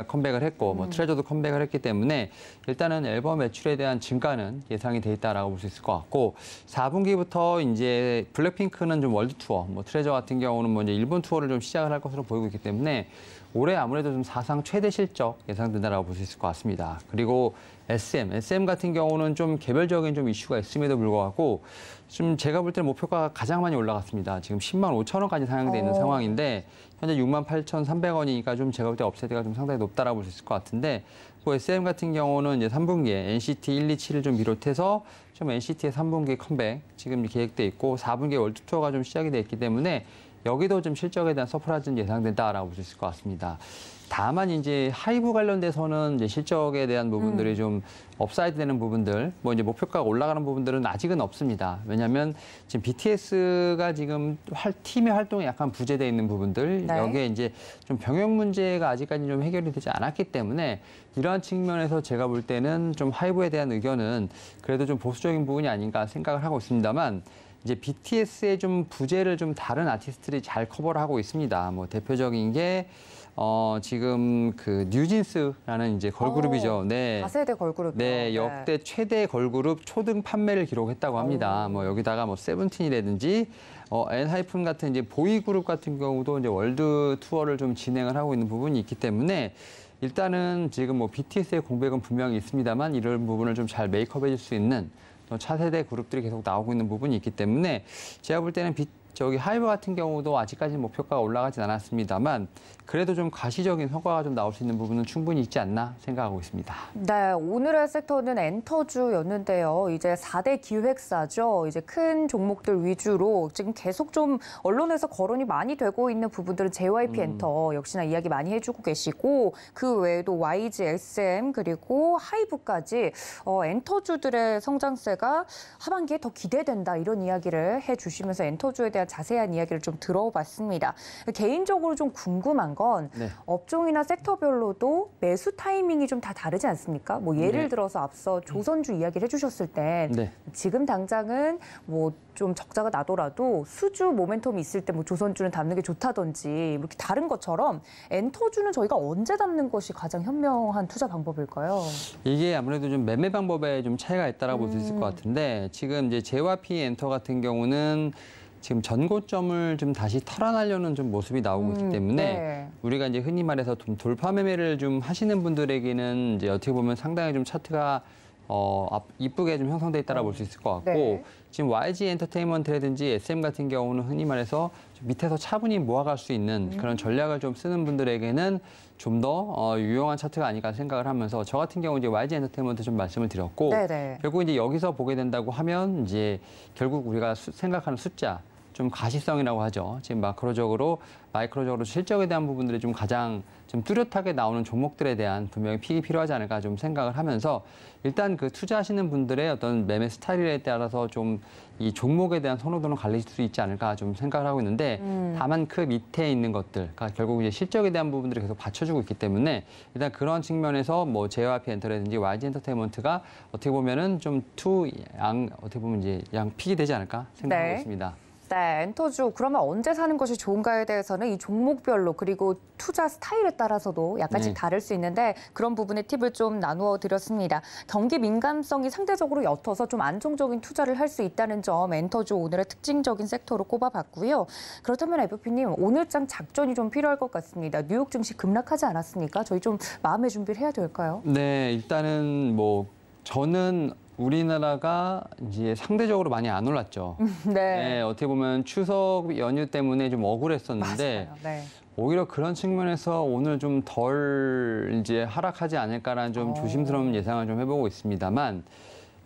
컴백을 했고 뭐 트레저도 컴백을 했기 때문에 일단은 앨범 매출에 대한 증가는 예상이 돼 있다라고 볼 수 있을 것 같고, 4분기부터 이제 블랙핑크는 좀 월드 투어, 뭐 트레저 같은 경우는 뭐 이제 일본 투어를 좀 시작을 할 것으로 보이고 있기 때문에 올해 아무래도 좀 사상 최대 실적 예상된다라고 볼 수 있을 것 같습니다. 그리고 SM 같은 경우는 좀 개별적인 좀 이슈가 있음에도 불구하고 좀 제가 볼 때는 목표가가 가장 많이 올라갔습니다. 지금 10만 5천 원까지 상향돼 있는 상황인데 현재 6만 8,300원이니까 좀 제가 볼 때 업사이드가 좀 상당히 높다라고 볼 수 있을 것 같은데, 그 SM 같은 경우는 이제 3분기에 NCT 127을 좀 비롯해서 좀 NCT의 3분기 컴백 지금 계획돼 있고 4분기에 월드 투어가 좀 시작이 돼 있기 때문에 여기도 좀 실적에 대한 서프라이즈는 예상된다라고 볼 수 있을 것 같습니다. 다만 이제 하이브 관련돼서는 이제 실적에 대한 부분들이 좀 업사이드 되는 부분들, 뭐 이제 목표가가 올라가는 부분들은 아직은 없습니다. 왜냐하면 지금 BTS가 지금 팀의 활동이 약간 부재되어 있는 부분들, 네. 여기에 이제 좀 병역 문제가 아직까지 좀 해결이 되지 않았기 때문에 이러한 측면에서 제가 볼 때는 좀 하이브에 대한 의견은 그래도 좀 보수적인 부분이 아닌가 생각을 하고 있습니다만, 이제 BTS의 좀 부재를 좀 다른 아티스트들이 잘 커버를 하고 있습니다. 뭐 대표적인 게 지금 그 뉴진스라는 이제 걸그룹이죠. 네. 4세대 걸그룹. 네, 역대 최대 걸그룹 초등 판매를 기록했다고 합니다. 뭐 여기다가 뭐 세븐틴이라든지 엔하이픈 같은 이제 보이 그룹 같은 경우도 이제 월드 투어를 좀 진행을 하고 있는 부분이 있기 때문에 일단은 지금 뭐 BTS의 공백은 분명히 있습니다만 이런 부분을 좀 잘 메이크업해 줄 수 있는 차세대 그룹들이 계속 나오고 있는 부분이 있기 때문에 제가 볼 때는 하이브 같은 경우도 아직까지는 목표가가 올라가진 않았습니다만 그래도 좀 가시적인 성과가 좀 나올 수 있는 부분은 충분히 있지 않나 생각하고 있습니다. 네, 오늘의 섹터는 엔터주였는데요. 이제 4대 기획사죠. 이제 큰 종목들 위주로 지금 계속 좀 언론에서 거론이 많이 되고 있는 부분들은 JYP 엔터 역시나 이야기 많이 해주고 계시고, 그 외에도 YG, SM 그리고 하이브까지 엔터주들의 성장세가 하반기에 더 기대된다 이런 이야기를 해주시면서 엔터주에 대한 자세한 이야기를 좀 들어봤습니다. 개인적으로 좀 궁금한 건 네. 업종이나 섹터별로도 매수 타이밍이 좀 다 다르지 않습니까? 뭐 예를 네. 들어서 앞서 조선주 이야기를 해주셨을 때 네. 지금 당장은 뭐 좀 적자가 나더라도 수주 모멘텀이 있을 때 뭐 조선주는 담는 게 좋다든지 이렇게 다른 것처럼 엔터주는 저희가 언제 담는 것이 가장 현명한 투자 방법일까요? 이게 아무래도 좀 매매 방법에 좀 차이가 있다라고 볼 수 있을 것 같은데, 지금 이제 JYP 엔터 같은 경우는 지금 전고점을 좀 다시 털어내려는 좀 모습이 나오고 있기 때문에 네. 우리가 이제 흔히 말해서 좀 돌파 매매를 좀 하시는 분들에게는 이제 어떻게 보면 상당히 좀 차트가 이쁘게 좀 형성돼 있다라고 볼 수 있을 것 같고, 네. 지금 YG 엔터테인먼트라든지 SM 같은 경우는 흔히 말해서 좀 밑에서 차분히 모아갈 수 있는 그런 전략을 좀 쓰는 분들에게는 좀 더 유용한 차트가 아닐까 생각을 하면서, 저 같은 경우 이제 YG 엔터테인먼트 좀 말씀을 드렸고, 네네. 결국 이제 여기서 보게 된다고 하면 이제 결국 우리가 생각하는 숫자, 좀 가시성이라고 하죠. 지금 마이크로적으로 실적에 대한 부분들이 좀 가장 좀 뚜렷하게 나오는 종목들에 대한 분명히 픽이 필요하지 않을까 좀 생각을 하면서, 일단 그 투자하시는 분들의 어떤 매매 스타일에 따라서 좀 이 종목에 대한 선호도는 갈릴 수 있지 않을까 좀 생각을 하고 있는데, 다만 그 밑에 있는 것들, 그러니까 결국 이제 실적에 대한 부분들을 계속 받쳐주고 있기 때문에 일단 그런 측면에서 뭐 JYP 엔터라든지 YG 엔터테인먼트가 어떻게 보면은 좀 어떻게 보면 이제 양 픽이 되지 않을까 생각하고 네. 있습니다. 네, 엔터주 그러면 언제 사는 것이 좋은가에 대해서는 이 종목별로 그리고 투자 스타일에 따라서도 약간씩 다를 수 있는데 그런 부분의 팁을 좀 나누어 드렸습니다. 경기 민감성이 상대적으로 옅어서 좀 안정적인 투자를 할 수 있다는 점 엔터주 오늘의 특징적인 섹터로 꼽아봤고요. 그렇다면 FP님 오늘장 작전이 좀 필요할 것 같습니다. 뉴욕 증시 급락하지 않았습니까? 저희 좀 마음의 준비를 해야 될까요? 네, 일단은 뭐 저는 우리나라가 이제 상대적으로 많이 안 올랐죠. 네. 네, 어떻게 보면 추석 연휴 때문에 좀 억울했었는데 맞아요. 네. 오히려 그런 측면에서 오늘 좀 덜 이제 하락하지 않을까라는 좀 조심스러운 예상을 좀 해보고 있습니다만,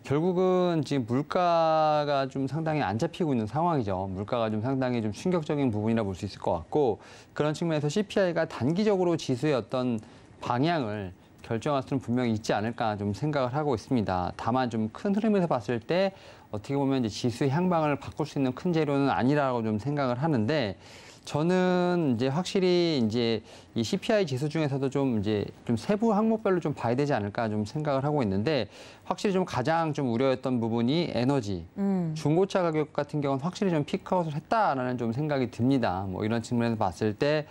결국은 지금 물가가 좀 상당히 안 잡히고 있는 상황이죠. 물가가 좀 상당히 좀 충격적인 부분이라 볼 수 있을 것 같고, 그런 측면에서 CPI가 단기적으로 지수의 어떤 방향을 결정할 수는 분명히 있지 않을까 좀 생각을 하고 있습니다. 다만 좀 큰 흐름에서 봤을 때 어떻게 보면 이제 지수의 향방을 바꿀 수 있는 큰 재료는 아니라고 좀 생각을 하는데 저는 이제 확실히 이제 이 CPI 지수 중에서도 좀 세부 항목별로 좀 봐야 되지 않을까 좀 생각을 하고 있는데 확실히 좀 가장 좀 우려했던 부분이 에너지, 중고차 가격 같은 경우는 확실히 좀 피크아웃을 했다라는 좀 생각이 듭니다. 뭐 이런 측면에서 봤을 때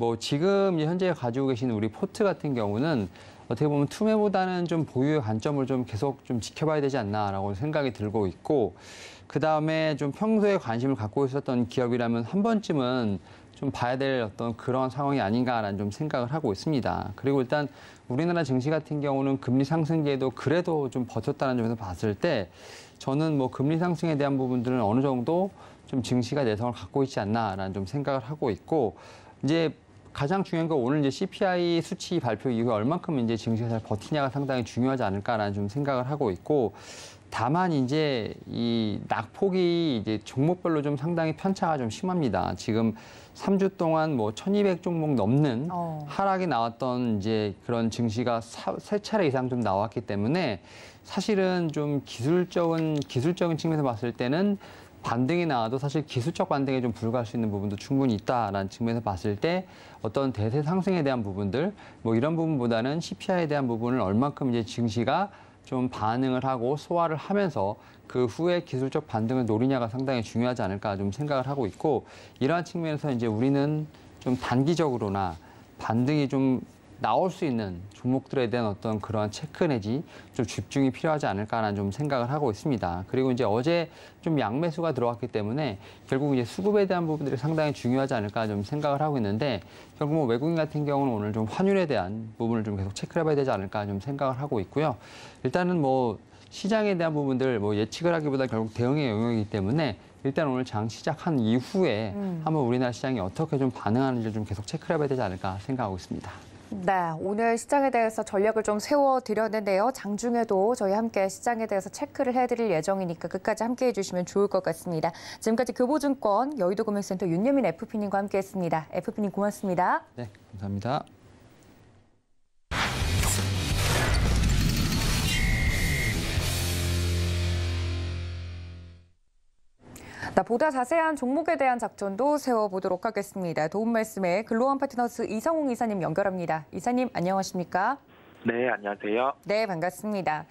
뭐 지금 현재 가지고 계신 우리 포트 같은 경우는 어떻게 보면 투매보다는 좀 보유의 관점을 좀 계속 좀 지켜봐야 되지 않나라고 생각이 들고 있고 그다음에 좀 평소에 관심을 갖고 있었던 기업이라면 한 번쯤은 좀 봐야 될 어떤 그런 상황이 아닌가라는 좀 생각을 하고 있습니다. 그리고 일단 우리나라 증시 같은 경우는 금리 상승기에도 그래도 좀 버텼다는 점에서 봤을 때 저는 뭐 금리 상승에 대한 부분들은 어느 정도 좀 증시가 내성을 갖고 있지 않나라는 좀 생각을 하고 있고 이제 가장 중요한 건 오늘 이제 CPI 수치 발표 이후에 얼만큼 이제 증시가 잘 버티냐가 상당히 중요하지 않을까라는 좀 생각을 하고 있고 다만 이제 이 낙폭이 이제 종목별로 좀 상당히 편차가 좀 심합니다. 지금 3주 동안 뭐 1,200 종목 넘는 하락이 나왔던 이제 그런 증시가 세 차례 이상 좀 나왔기 때문에 사실은 좀 기술적인 측면에서 봤을 때는 반등이 나와도 사실 기술적 반등에 좀 불과할 수 있는 부분도 충분히 있다라는 측면에서 봤을 때 어떤 대세 상승에 대한 부분들 뭐 이런 부분보다는 CPI에 대한 부분을 얼만큼 이제 증시가 좀 반응을 하고 소화를 하면서 그 후에 기술적 반등을 노리냐가 상당히 중요하지 않을까 좀 생각을 하고 있고 이러한 측면에서 이제 우리는 좀 단기적으로나 반등이 좀 나올 수 있는 종목들에 대한 어떤 그러한 체크 내지 좀 집중이 필요하지 않을까라는 좀 생각을 하고 있습니다. 그리고 이제 어제 좀 양매수가 들어왔기 때문에 결국 이제 수급에 대한 부분들이 상당히 중요하지 않을까 좀 생각을 하고 있는데 결국 뭐 외국인 같은 경우는 오늘 좀 환율에 대한 부분을 좀 계속 체크를 해봐야 되지 않을까 좀 생각을 하고 있고요. 일단은 뭐 시장에 대한 부분들 뭐 예측을 하기보다 결국 대응의 영역이기 때문에 일단 오늘 장 시작한 이후에 한번 우리나라 시장이 어떻게 좀 반응하는지 좀 계속 체크를 해봐야 되지 않을까 생각하고 있습니다. 네, 오늘 시장에 대해서 전략을 좀 세워드렸는데요. 장중에도 저희 함께 시장에 대해서 체크를 해드릴 예정이니까 끝까지 함께해 주시면 좋을 것 같습니다. 지금까지 교보증권 여의도금융센터 윤여민 FP님과 함께했습니다. FP님 고맙습니다. 네, 감사합니다. 보다 자세한 종목에 대한 작전도 세워보도록 하겠습니다. 도움 말씀에 글로원 파트너스 이성웅 이사님 연결합니다. 이사님 안녕하십니까? 네, 안녕하세요. 네, 반갑습니다.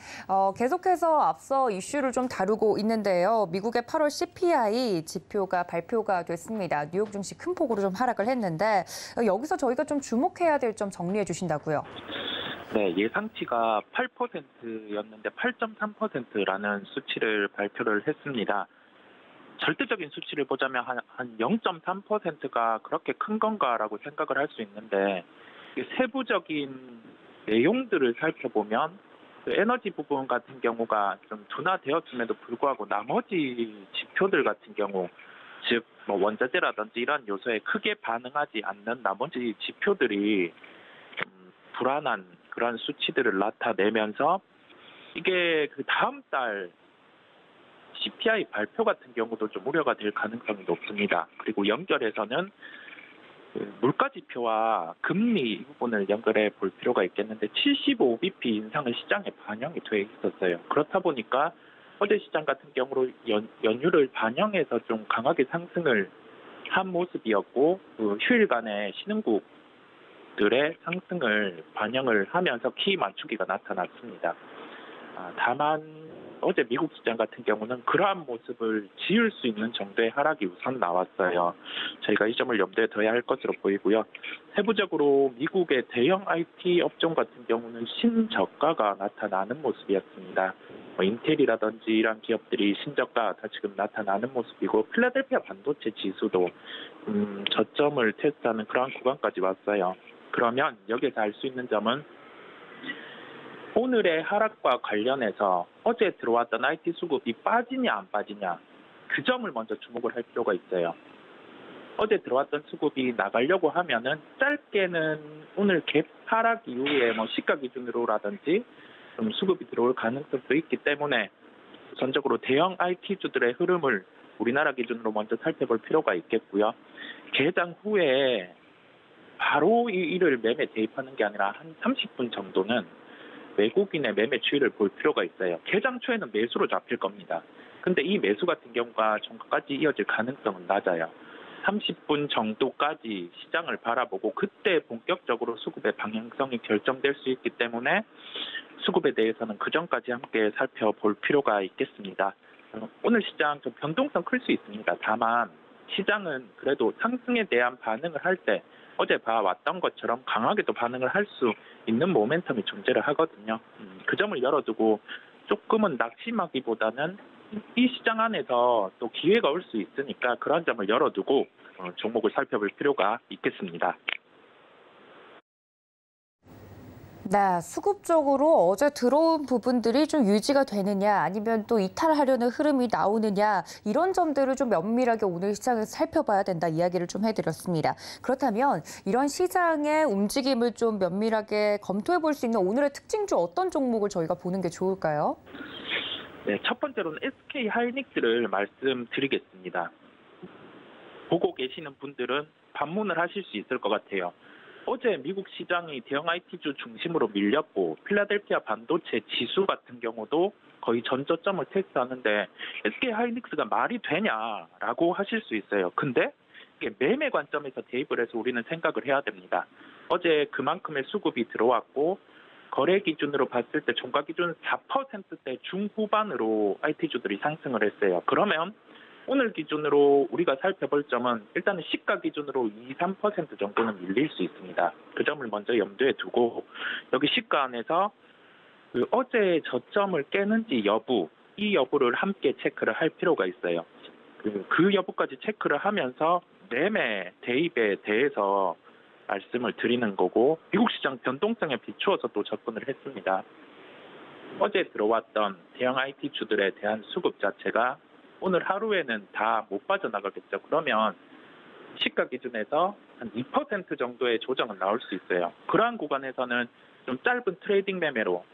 계속해서 앞서 이슈를 좀 다루고 있는데요. 미국의 8월 CPI 지표가 발표가 됐습니다. 뉴욕 증시 큰 폭으로 좀 하락을 했는데 여기서 저희가 좀 주목해야 될 점 정리해 주신다고요? 네, 예상치가 8%였는데 8.3%라는 수치를 발표를 했습니다. 절대적인 수치를 보자면 한 0.3%가 그렇게 큰 건가라고 생각을 할 수 있는데 세부적인 내용들을 살펴보면 그 에너지 부분 같은 경우가 좀 둔화되었음에도 불구하고 나머지 지표들 같은 경우 즉 뭐 원자재라든지 이런 요소에 크게 반응하지 않는 나머지 지표들이 좀 불안한 그런 수치들을 나타내면서 이게 그 다음 달 CPI 발표 같은 경우도 좀 우려가 될 가능성이 높습니다. 그리고 연결해서는 물가 지표와 금리 이 부분을 연결해 볼 필요가 있겠는데 75bp 인상을 시장에 반영이 돼 있었어요. 그렇다 보니까 어제 시장 같은 경우로 연율을 반영해서 좀 강하게 상승을 한 모습이었고 그 휴일간의 신흥국들의 상승을 반영을 하면서 키 맞추기가 나타났습니다. 다만 어제 미국 시장 같은 경우는 그러한 모습을 지을 수 있는 정도의 하락이 우선 나왔어요. 저희가 이 점을 염두에 둬야 할 것으로 보이고요. 세부적으로 미국의 대형 IT 업종 같은 경우는 신저가가 나타나는 모습이었습니다. 인텔이라든지 이런 기업들이 신저가 다 지금 나타나는 모습이고 필라델피아 반도체 지수도 저점을 테스트하는 그러한 구간까지 왔어요. 그러면 여기서 알 수 있는 점은 오늘의 하락과 관련해서 어제 들어왔던 IT 수급이 빠지냐 안 빠지냐 그 점을 먼저 주목을 할 필요가 있어요. 어제 들어왔던 수급이 나가려고 하면은 짧게는 오늘 갭 하락 이후에 뭐 시가 기준으로라든지 좀 수급이 들어올 가능성도 있기 때문에 우선적으로 대형 IT주들의 흐름을 우리나라 기준으로 먼저 살펴볼 필요가 있겠고요. 개장 후에 바로 이를 매매 대입하는 게 아니라 한 30분 정도는 외국인의 매매 추이를 볼 필요가 있어요. 개장 초에는 매수로 잡힐 겁니다. 근데 이 매수 같은 경우가 종가까지 이어질 가능성은 낮아요. 30분 정도까지 시장을 바라보고 그때 본격적으로 수급의 방향성이 결정될 수 있기 때문에 수급에 대해서는 그 전까지 함께 살펴볼 필요가 있겠습니다. 오늘 시장 좀 변동성 클 수 있습니다. 다만 시장은 그래도 상승에 대한 반응을 할 때 어제 봐왔던 것처럼 강하게도 반응을 할 수 있는 모멘텀이 존재를 하거든요. 그 점을 열어두고 조금은 낙심하기보다는 이 시장 안에서 또 기회가 올 수 있으니까 그런 점을 열어두고 종목을 살펴볼 필요가 있겠습니다. 네, 수급적으로 어제 들어온 부분들이 좀 유지가 되느냐 아니면 또 이탈하려는 흐름이 나오느냐 이런 점들을 좀 면밀하게 오늘 시장에서 살펴봐야 된다 이야기를 좀 해드렸습니다. 그렇다면 이런 시장의 움직임을 좀 면밀하게 검토해 볼 수 있는 오늘의 특징주 어떤 종목을 저희가 보는 게 좋을까요? 네, 첫 번째로는 SK 하이닉스를 말씀드리겠습니다. 보고 계시는 분들은 반문을 하실 수 있을 것 같아요. 어제 미국 시장이 대형 IT주 중심으로 밀렸고 필라델피아 반도체 지수 같은 경우도 거의 전저점을 테스트하는데 SK 하이닉스가 말이 되냐라고 하실 수 있어요. 근데 이게 매매 관점에서 대입을 해서 우리는 생각을 해야 됩니다. 어제 그만큼의 수급이 들어왔고 거래 기준으로 봤을 때 종가 기준 4%대 중후반으로 IT주들이 상승을 했어요. 그러면 오늘 기준으로 우리가 살펴볼 점은 일단은 시가 기준으로 2~3% 정도는 밀릴 수 있습니다. 그 점을 먼저 염두에 두고 여기 시가 안에서 그 어제 저점을 깨는지 여부, 이 여부를 함께 체크를 할 필요가 있어요. 그 여부까지 체크를 하면서 매매 대입에 대해서 말씀을 드리는 거고 미국 시장 변동성에 비추어서 또 접근을 했습니다. 어제 들어왔던 대형 IT주들에 대한 수급 자체가 오늘 하루에는 다 못 빠져나가겠죠. 그러면 시가 기준에서 한 2% 정도의 조정은 나올 수 있어요. 그러한 구간에서는 좀 짧은 트레이딩 매매로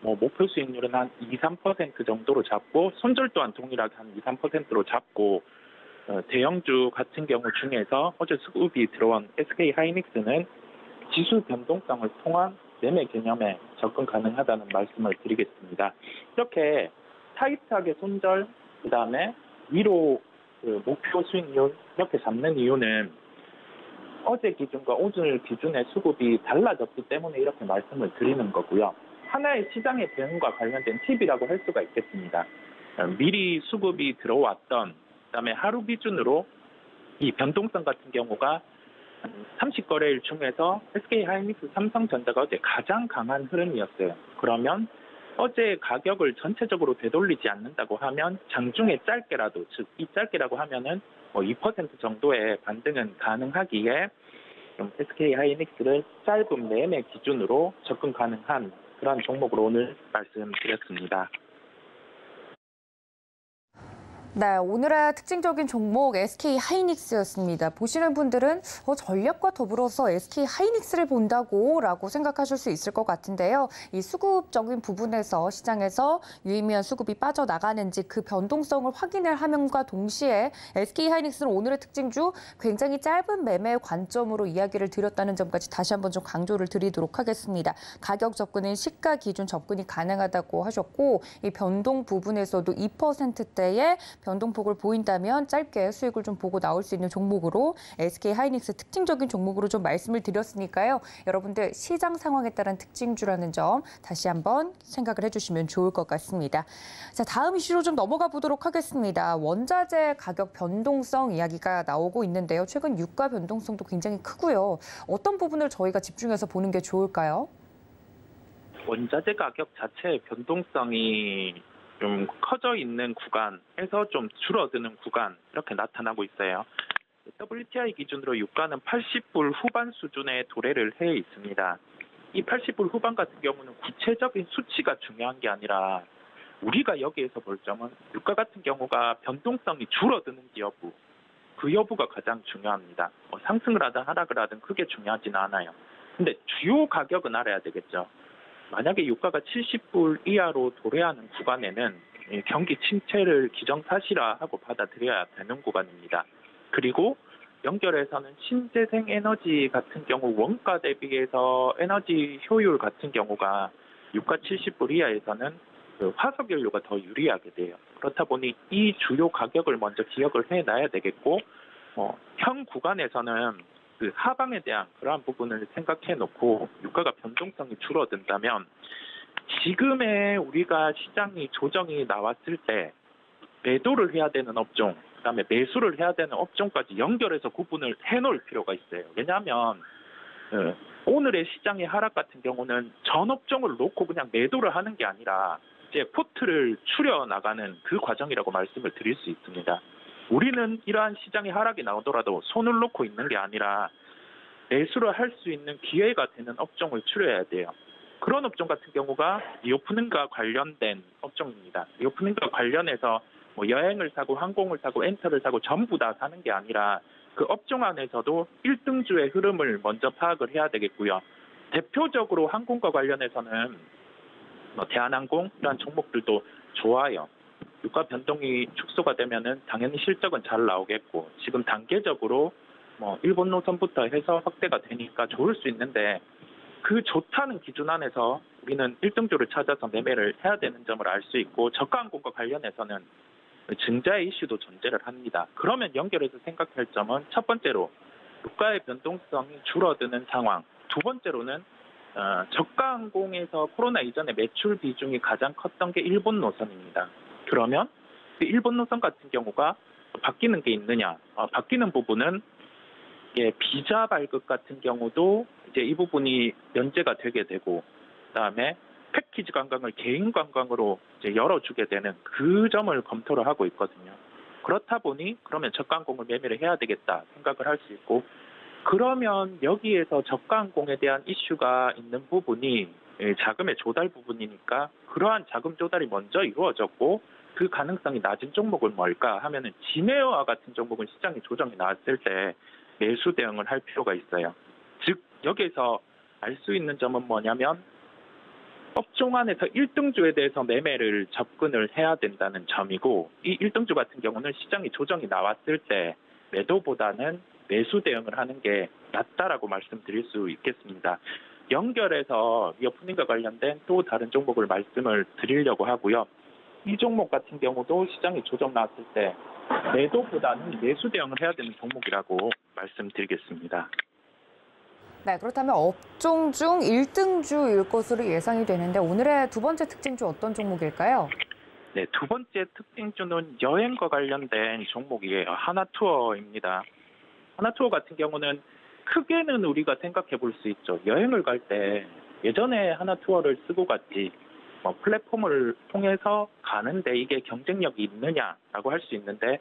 목표 수익률은 한 2~3% 정도로 잡고 손절 또한 동일하게 한 2~3%로 잡고 대형주 같은 경우 중에서 어제 수급이 들어온 SK 하이닉스는 지수 변동성을 통한 매매 개념에 접근 가능하다는 말씀을 드리겠습니다. 이렇게 타이트하게 손절 그다음에 위로 목표 수익률 이렇게 잡는 이유는 어제 기준과 오늘 기준의 수급이 달라졌기 때문에 이렇게 말씀을 드리는 거고요. 하나의 시장의 대응과 관련된 팁이라고 할 수가 있겠습니다. 미리 수급이 들어왔던 그다음에 하루 기준으로 이 변동성 같은 경우가 30거래일 중에서 SK 하이닉스, 삼성전자가 어제 가장 강한 흐름이었어요. 그러면 어제 가격을 전체적으로 되돌리지 않는다고 하면 장중에 짧게라도, 즉 이 짧게라고 하면은 2% 정도의 반등은 가능하기에 좀 SK 하이닉스를 짧은 매매 기준으로 접근 가능한 그런 종목으로 오늘 말씀드렸습니다. 네, 오늘의 특징적인 종목 SK 하이닉스였습니다. 보시는 분들은 전략과 더불어서 SK 하이닉스를 본다고라고 생각하실 수 있을 것 같은데요. 이 수급적인 부분에서 시장에서 유의미한 수급이 빠져나가는지 그 변동성을 확인을 하면과 동시에 SK 하이닉스는 오늘의 특징주 굉장히 짧은 매매 관점으로 이야기를 드렸다는 점까지 다시 한번 좀 강조를 드리도록 하겠습니다. 가격 접근은 시가 기준 접근이 가능하다고 하셨고 이 변동 부분에서도 2%대의 변동폭을 보인다면 짧게 수익을 좀 보고 나올 수 있는 종목으로 SK 하이닉스 특징적인 종목으로 좀 말씀을 드렸으니까요. 여러분들 시장 상황에 따른 특징주라는 점 다시 한번 생각을 해주시면 좋을 것 같습니다. 자, 다음 이슈로 좀 넘어가 보도록 하겠습니다. 원자재 가격 변동성 이야기가 나오고 있는데요. 최근 유가 변동성도 굉장히 크고요. 어떤 부분을 저희가 집중해서 보는 게 좋을까요? 원자재 가격 자체의 변동성이 좀 커져 있는 구간에서 좀 줄어드는 구간 이렇게 나타나고 있어요. WTI 기준으로 유가는 80불 후반 수준에 도래를 해 있습니다. 이 80불 후반 같은 경우는 구체적인 수치가 중요한 게 아니라 우리가 여기에서 볼 점은 유가 같은 경우가 변동성이 줄어드는지 여부, 그 여부가 가장 중요합니다. 상승을 하든 하락을 하든 크게 중요하지는 않아요. 근데 주요 가격은 알아야 되겠죠. 만약에 유가가 70불 이하로 도래하는 구간에는 경기 침체를 기정사실화하고 받아들여야 되는 구간입니다. 그리고 연결해서는 신재생 에너지 같은 경우 원가 대비해서 에너지 효율 같은 경우가 유가 70불 이하에서는 그 화석연료가 더 유리하게 돼요. 그렇다 보니 이 주요 가격을 먼저 기억을 해놔야 되겠고, 현 구간에서는 그 하방에 대한 그러한 부분을 생각해 놓고 유가가 변동성이 줄어든다면 지금의 우리가 시장이 조정이 나왔을 때 매도를 해야 되는 업종, 그다음에 매수를 해야 되는 업종까지 연결해서 구분을 해놓을 필요가 있어요. 왜냐하면 오늘의 시장의 하락 같은 경우는 전 업종을 놓고 그냥 매도를 하는 게 아니라 이제 포트를 추려 나가는 그 과정이라고 말씀을 드릴 수 있습니다. 우리는 이러한 시장의 하락이 나오더라도 손을 놓고 있는 게 아니라 매수를 할 수 있는 기회가 되는 업종을 추려야 돼요. 그런 업종 같은 경우가 리오프닝과 관련된 업종입니다. 리오프닝과 관련해서 뭐 여행을 사고 항공을 사고 엔터를 사고 전부 다 사는 게 아니라 그 업종 안에서도 1등주의 흐름을 먼저 파악을 해야 되겠고요. 대표적으로 항공과 관련해서는 대한항공 이런 종목들도 좋아요. 유가 변동이 축소가 되면은 당연히 실적은 잘 나오겠고 지금 단계적으로 일본 노선부터 해서 확대가 되니까 좋을 수 있는데 그 좋다는 기준 안에서 우리는 1등주를 찾아서 매매를 해야 되는 점을 알 수 있고 저가항공과 관련해서는 증자의 이슈도 존재를 합니다. 그러면 연결해서 생각할 점은 첫 번째로 유가의 변동성이 줄어드는 상황, 두 번째로는 저가항공에서 코로나 이전에 매출 비중이 가장 컸던 게 일본 노선입니다. 그러면 그 일본 노선 같은 경우가 바뀌는 게 있느냐? 바뀌는 부분은 비자 발급 같은 경우도 이제 이 부분이 면제가 되게 되고, 그다음에 패키지 관광을 개인 관광으로 이제 열어주게 되는 그 점을 검토를 하고 있거든요. 그렇다 보니 그러면 저가항공을 매매를 해야 되겠다 생각을 할 수 있고, 그러면 여기에서 저가항공에 대한 이슈가 있는 부분이 자금의 조달 부분이니까 그러한 자금 조달이 먼저 이루어졌고 그 가능성이 낮은 종목은 뭘까 하면은 진에어와 같은 종목은 시장이 조정이 나왔을 때 매수 대응을 할 필요가 있어요. 즉 여기에서 알 수 있는 점은 뭐냐면 업종 안에서 1등주에 대해서 매매를 접근을 해야 된다는 점이고, 이 1등주 같은 경우는 시장이 조정이 나왔을 때 매도보다는 매수 대응을 하는 게 낫다라고 말씀드릴 수 있겠습니다. 연결해서 리오프닝과 관련된 또 다른 종목을 말씀을 드리려고 하고요. 이 종목 같은 경우도 시장이 조정 나왔을 때 매도보다는 매수 대응을 해야 되는 종목이라고 말씀드리겠습니다. 네, 그렇다면 업종 중 1등주일 것으로 예상이 되는데 오늘의 두 번째 특징주 어떤 종목일까요? 네, 두 번째 특징주는 여행과 관련된 종목이에요. 하나투어입니다. 하나투어 같은 경우는 크게는 우리가 생각해 볼 수 있죠. 여행을 갈 때 예전에 하나투어를 쓰고 갔지 플랫폼을 통해서 가는데 이게 경쟁력이 있느냐라고 할 수 있는데,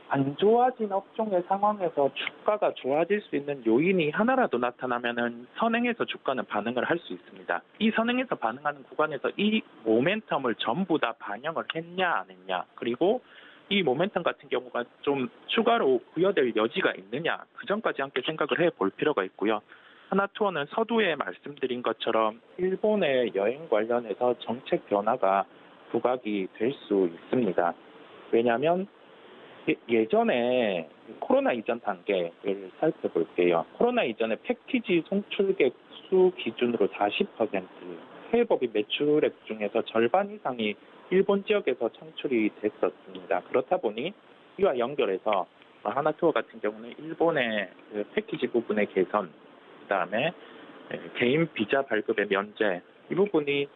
안 좋아진 업종의 상황에서 주가가 좋아질 수 있는 요인이 하나라도 나타나면은 선행해서 주가는 반응을 할 수 있습니다. 이 선행해서 반응하는 구간에서 이 모멘텀을 전부 다 반영을 했냐 안 했냐, 그리고 이 모멘텀 같은 경우가 좀 추가로 부여될 여지가 있느냐, 그 점까지 함께 생각을 해볼 필요가 있고요. 하나투어는 서두에 말씀드린 것처럼 일본의 여행 관련해서 정책 변화가 부각이 될 수 있습니다. 왜냐하면 예전에 코로나 이전 단계를 살펴볼게요. 코로나 이전에 패키지 송출객 수 기준으로 40%, 해외법인 매출액 중에서 절반 이상이 일본 지역에서 창출이 됐었습니다. 그렇다 보니 이와 연결해서 하나투어 같은 경우는 일본의 패키지 부분의 개선, 그다음에 개인 비자 발급의 면제, 이 부분이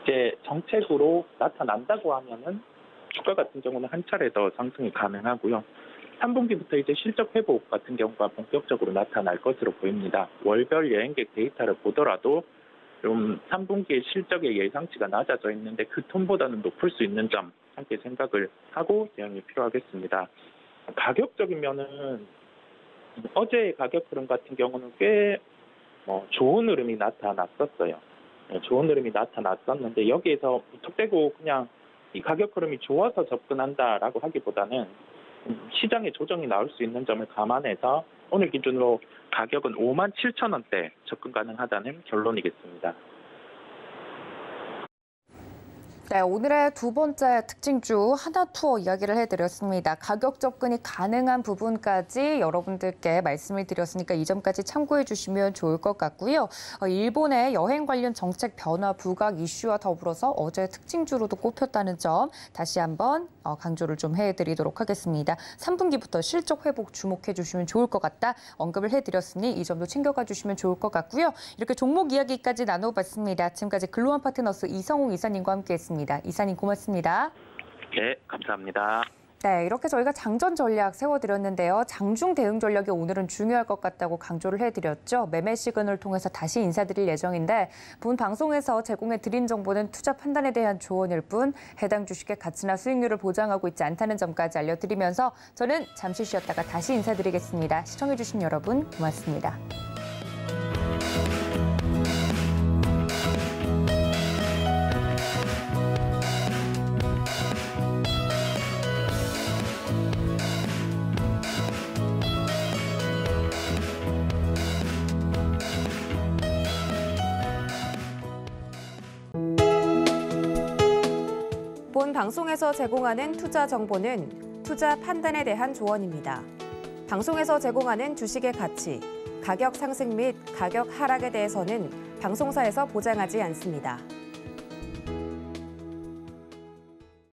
이제 정책으로 나타난다고 하면은 주가 같은 경우는 한 차례 더 상승이 가능하고요. 3분기부터 이제 실적 회복 같은 경우가 본격적으로 나타날 것으로 보입니다. 월별 여행객 데이터를 보더라도 좀 3분기의 실적의 예상치가 낮아져 있는데 그 톤보다는 높을 수 있는 점 함께 생각을 하고 대응이 필요하겠습니다. 가격적인 면은 어제의 가격 흐름 같은 경우는 꽤 좋은 흐름이 나타났었어요. 좋은 흐름이 나타났었는데 여기에서 무턱대고 그냥 이 가격 흐름이 좋아서 접근한다라고 하기보다는 시장에 조정이 나올 수 있는 점을 감안해서 오늘 기준으로 가격은 57,000원대 접근 가능하다는 결론이겠습니다. 네, 오늘의 두 번째 특징주 하나투어 이야기를 해드렸습니다. 가격 접근이 가능한 부분까지 여러분들께 말씀을 드렸으니까 이 점까지 참고해 주시면 좋을 것 같고요. 일본의 여행 관련 정책 변화 부각 이슈와 더불어서 어제 특징주로도 꼽혔다는 점 다시 한번 강조를 좀 해드리도록 하겠습니다. 3분기부터 실적 회복 주목해 주시면 좋을 것 같다 언급을 해드렸으니 이 점도 챙겨가 주시면 좋을 것 같고요. 이렇게 종목 이야기까지 나눠봤습니다. 지금까지 글로원 파트너스 이성웅 이사님과 함께했습니다. 이사님 고맙습니다. 네, 감사합니다. 네, 이렇게 저희가 장전 전략 세워드렸는데요. 장중 대응 전략이 오늘은 중요할 것 같다고 강조를 해드렸죠. 매매 시그널을 통해서 다시 인사드릴 예정인데 본 방송에서 제공해드린 정보는 투자 판단에 대한 조언일 뿐 해당 주식의 가치나 수익률을 보장하고 있지 않다는 점까지 알려드리면서 저는 잠시 쉬었다가 다시 인사드리겠습니다. 시청해주신 여러분 고맙습니다. 본 방송에서 제공하는 투자 정보는 투자 판단에 대한 조언입니다. 방송에서 제공하는 주식의 가치, 가격 상승 및 가격 하락에 대해서는 방송사에서 보장하지 않습니다.